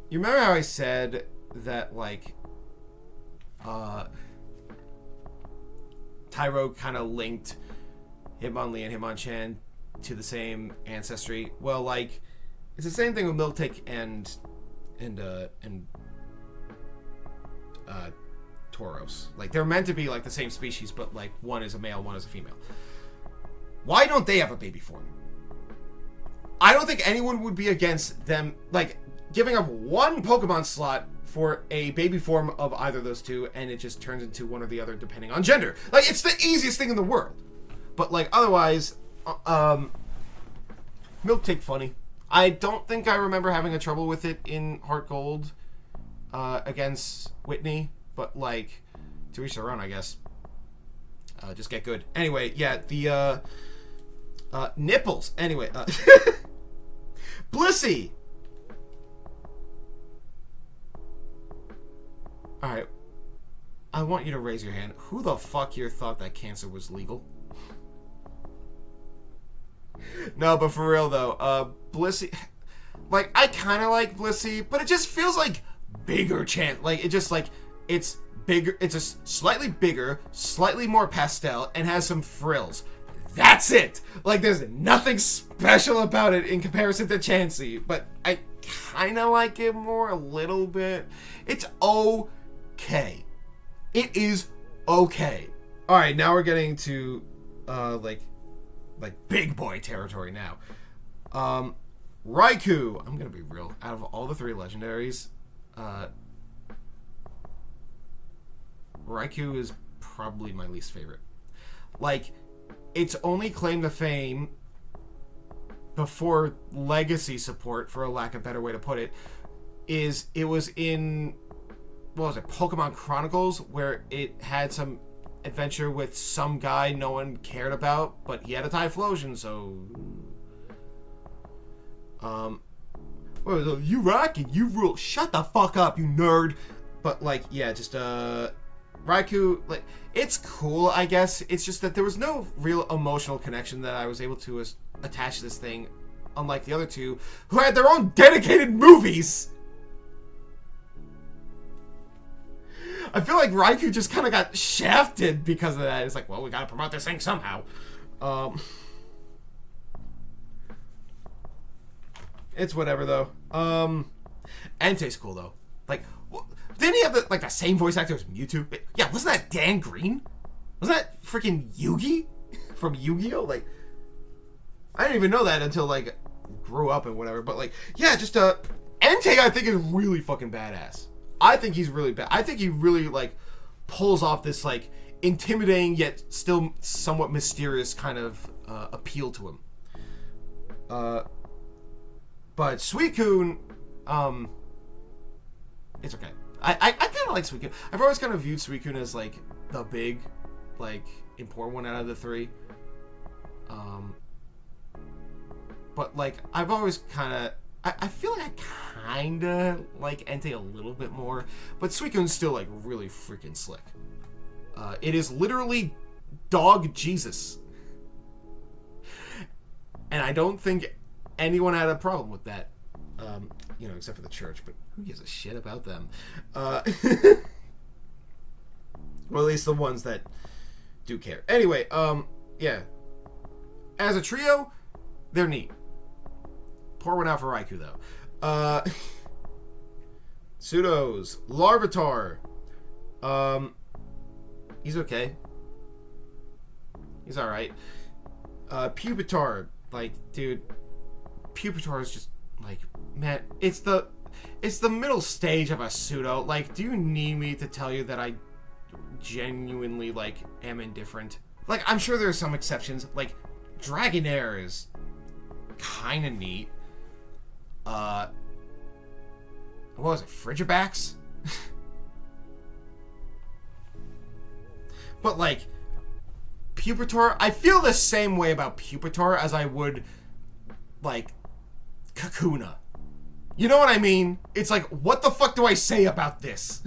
You remember how I said that, like, Tyro kind of linked Hitmonlee and Hitmonchan to the same ancestry? Well, like, it's the same thing with Miltank and Tauros. Like, they're meant to be, like, the same species, but, like, one is a male, one is a female. Why don't they have a baby form? I don't think anyone would be against them, like, giving up one Pokemon slot for a baby form of either of those two, and it just turns into one or the other depending on gender. Like, it's the easiest thing in the world. But, like, otherwise, Miltank funny. I don't think I remember having a trouble with it in Heart Gold against Whitney, but, like, to each their own, I guess. Just get good. Anyway, yeah, the nipples. Anyway, Blissey. Alright. I want you to raise your hand. Who the fuck here thought that cancer was legal? No, but for real though, Blissey, like, I kind of like Blissey, but it just feels like bigger chance. Like, it just, like, it's bigger, it's a slightly bigger, slightly more pastel, and has some frills. That's it! Like, there's nothing special about it in comparison to Chansey, but I kind of like it more a little bit. It's okay. It is okay. Alright, now we're getting to, like big boy territory now. Raikou. I'm gonna be real. Out of all the three legendaries, Raikou is probably my least favorite. Like, its only claim to fame before legacy support, for a lack of a better way to put it, is it was in, what was it, Pokemon Chronicles, where it had some adventure with some guy no one cared about, but he had a Typhlosion, so well, you rockin', you rule. Shut the fuck up, you nerd. But, like, yeah, just Raikou, like, it's cool, I guess. It's just that there was no real emotional connection that I was able to attach to this thing, unlike the other two, who had their own dedicated movies. I feel like Raikou just kind of got shafted because of that. It's like, well, we gotta promote this thing somehow. It's whatever, though. Entei's cool, though. Like, didn't he have the same voice actor as Mewtwo? Yeah, wasn't that Dan Green? Wasn't that freaking Yugi from Yu-Gi-Oh? Like, I didn't even know that until, like, grew up and whatever. But, like, yeah, just Entei, I think, is really fucking badass. I think he's really bad. I think he really, like, pulls off this, like, intimidating yet still somewhat mysterious kind of appeal to him. But Suicune, it's okay. I kind of like Suicune. I've always kind of viewed Suicune as, like, the big, like, important one out of the three. But, like, I've always kind of... I feel like I kind of like Entei a little bit more, but Suicune's still, like, really freaking slick. It is literally Dog Jesus. And I don't think anyone had a problem with that. You know, except for the church, but who gives a shit about them? Well, at least the ones that do care. Anyway, yeah. As a trio, they're neat. Pour one out for Raikou, though. Pseudos. Larvitar. He's okay. He's alright. Pupitar. Like, dude, Pupitar is just, like, man, it's the middle stage of a pseudo. Like, do you need me to tell you that I genuinely, like, am indifferent? Like, I'm sure there are some exceptions. Like, Dragonair is kind of neat. What was it? Frigibax? But, like, Pupitar, I feel the same way about Pupitar as I would, like, Kakuna. You know what I mean? It's like, what the fuck do I say about this?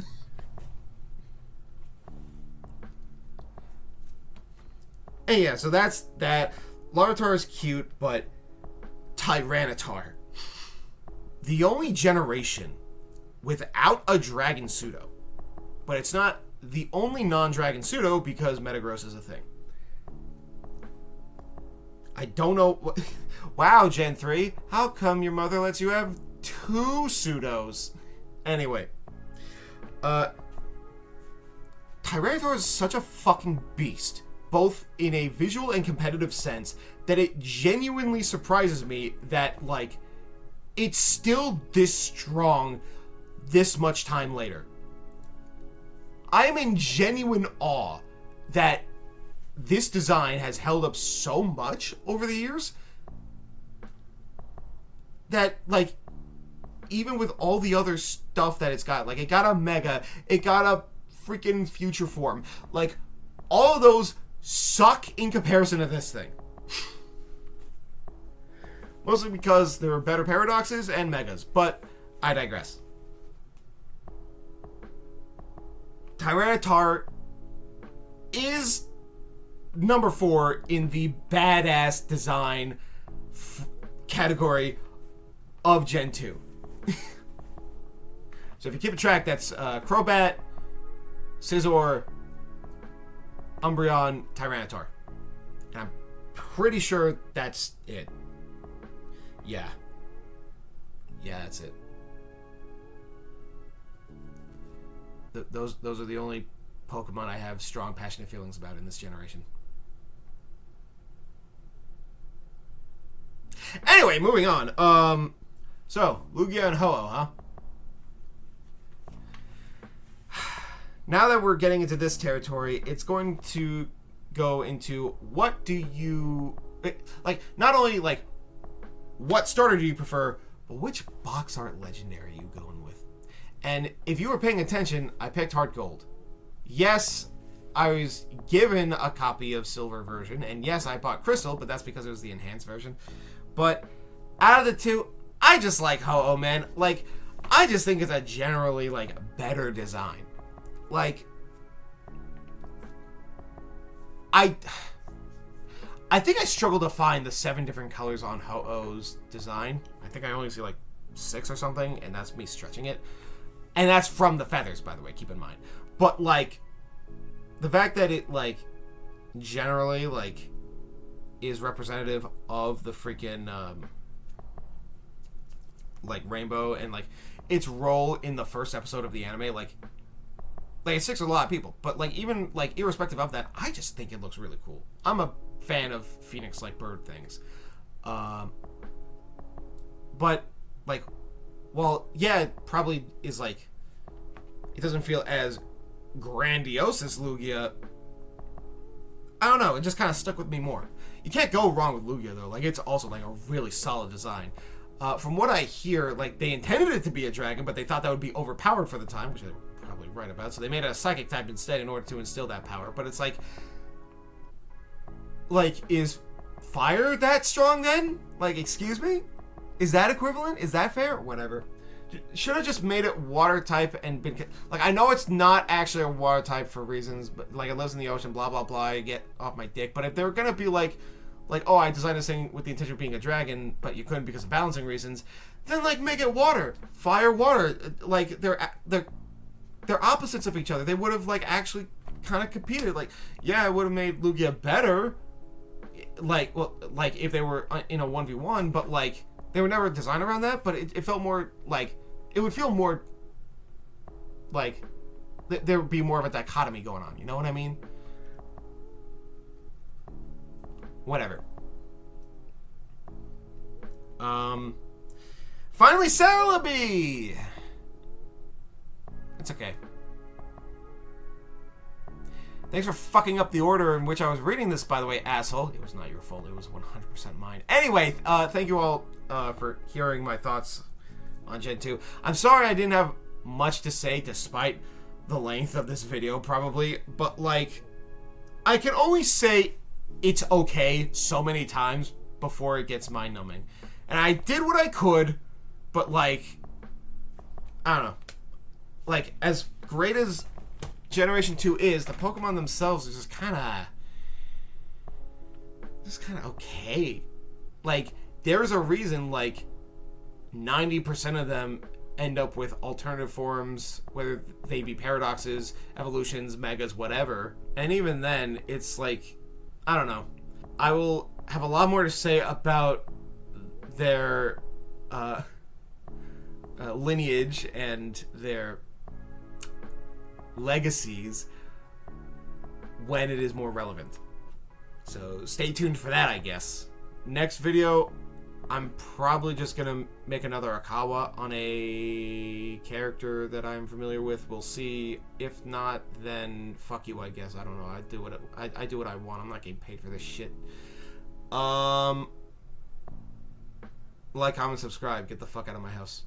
And yeah, so that's that. Larvitar is cute, but Tyranitar. The only generation without a dragon pseudo. But it's not the only non-dragon pseudo because Metagross is a thing. I don't know what... Wow, Gen 3. How come your mother lets you have 2 pseudos? Anyway. Tyranitar is such a fucking beast, both in a visual and competitive sense, that it genuinely surprises me that, like, it's still this strong this much time later. I'm in genuine awe that this design has held up so much over the years that, like, even with all the other stuff that it's got, like, it got a Mega, it got a freaking Future Form, like, all of those suck in comparison to this thing. Mostly because there are better Paradoxes and Megas, but I digress. Tyranitar is number 4 in the badass design category of Gen 2. So if you keep a track, that's Crobat, Scizor, Umbreon, Tyranitar. And I'm pretty sure that's it. Yeah. Yeah, that's it. Those are the only Pokemon I have strong, passionate feelings about in this generation. Anyway, moving on. So, Lugia and Ho-Oh, huh? Now that we're getting into this territory, it's going to go into what do you... Like, not only, like, what starter do you prefer, but which box art legendary are you going with? And if you were paying attention, I picked Heart Gold. Yes, I was given a copy of Silver version, and yes, I bought Crystal, but that's because it was the enhanced version. But out of the two, I just like Ho-Oh, man. Like, I just think it's a generally, like, better design. Like, I think I struggle to find the 7 different colors on Ho-Oh's design. I think I only see, like, 6 or something, and that's me stretching it. And that's from the feathers, by the way, keep in mind. But, like, the fact that it, like, generally, like, is representative of the freaking, like, rainbow and, like, its role in the first episode of the anime, like, it sticks with a lot of people. But, like, even, like, irrespective of that, I just think it looks really cool. I'm a fan of Phoenix-like bird things. But, like, well, yeah, it probably is, like, it doesn't feel as grandiose as Lugia. I don't know, it just kind of stuck with me more. You can't go wrong with Lugia, though. Like, it's also, like, a really solid design. From what I hear, like, they intended it to be a dragon, but they thought that would be overpowered for the time, which they're probably right about. So they made it a psychic type instead in order to instill that power. But it's like, is fire that strong then? Like, excuse me? Is that equivalent? Is that fair? Whatever. Should have just made it water type and been... Like, I know it's not actually a water type for reasons, but, like, it lives in the ocean, blah, blah, blah, I get off my dick. But if they were going to be like, oh, I designed this thing with the intention of being a dragon, but you couldn't because of balancing reasons, then, like, make it water. Fire, water. Like, they're opposites of each other. They would have, like, actually kind of competed. Like, yeah, it would have made Lugia better, like, well, like, if they were in a 1v1, but, like, they were never designed around that, but it felt more, like, it would feel more, like, there would be more of a dichotomy going on, you know what I mean? Whatever. Finally, Celebi! It's okay. Thanks for fucking up the order in which I was reading this, by the way, asshole. It was not your fault. It was 100% mine. Anyway, thank you all for hearing my thoughts on Gen 2. I'm sorry I didn't have much to say despite the length of this video, probably. But, like, I can only say it's okay so many times before it gets mind-numbing. And I did what I could, but, like, I don't know. Like, as great as Generation 2 is, the Pokemon themselves are just kind of okay. Like, there's a reason, like, 90% of them end up with alternative forms, whether they be paradoxes, evolutions, megas, whatever. And even then, it's like, I don't know. I will have a lot more to say about their lineage and their legacies when it is more relevant. So stay tuned for that, I guess. Next video, I'm probably just gonna make another Akawa on a character that I'm familiar with. We'll see. If not, then fuck you, I guess. I don't know. I do what I want. I'm not getting paid for this shit. Like, comment, subscribe. Get the fuck out of my house.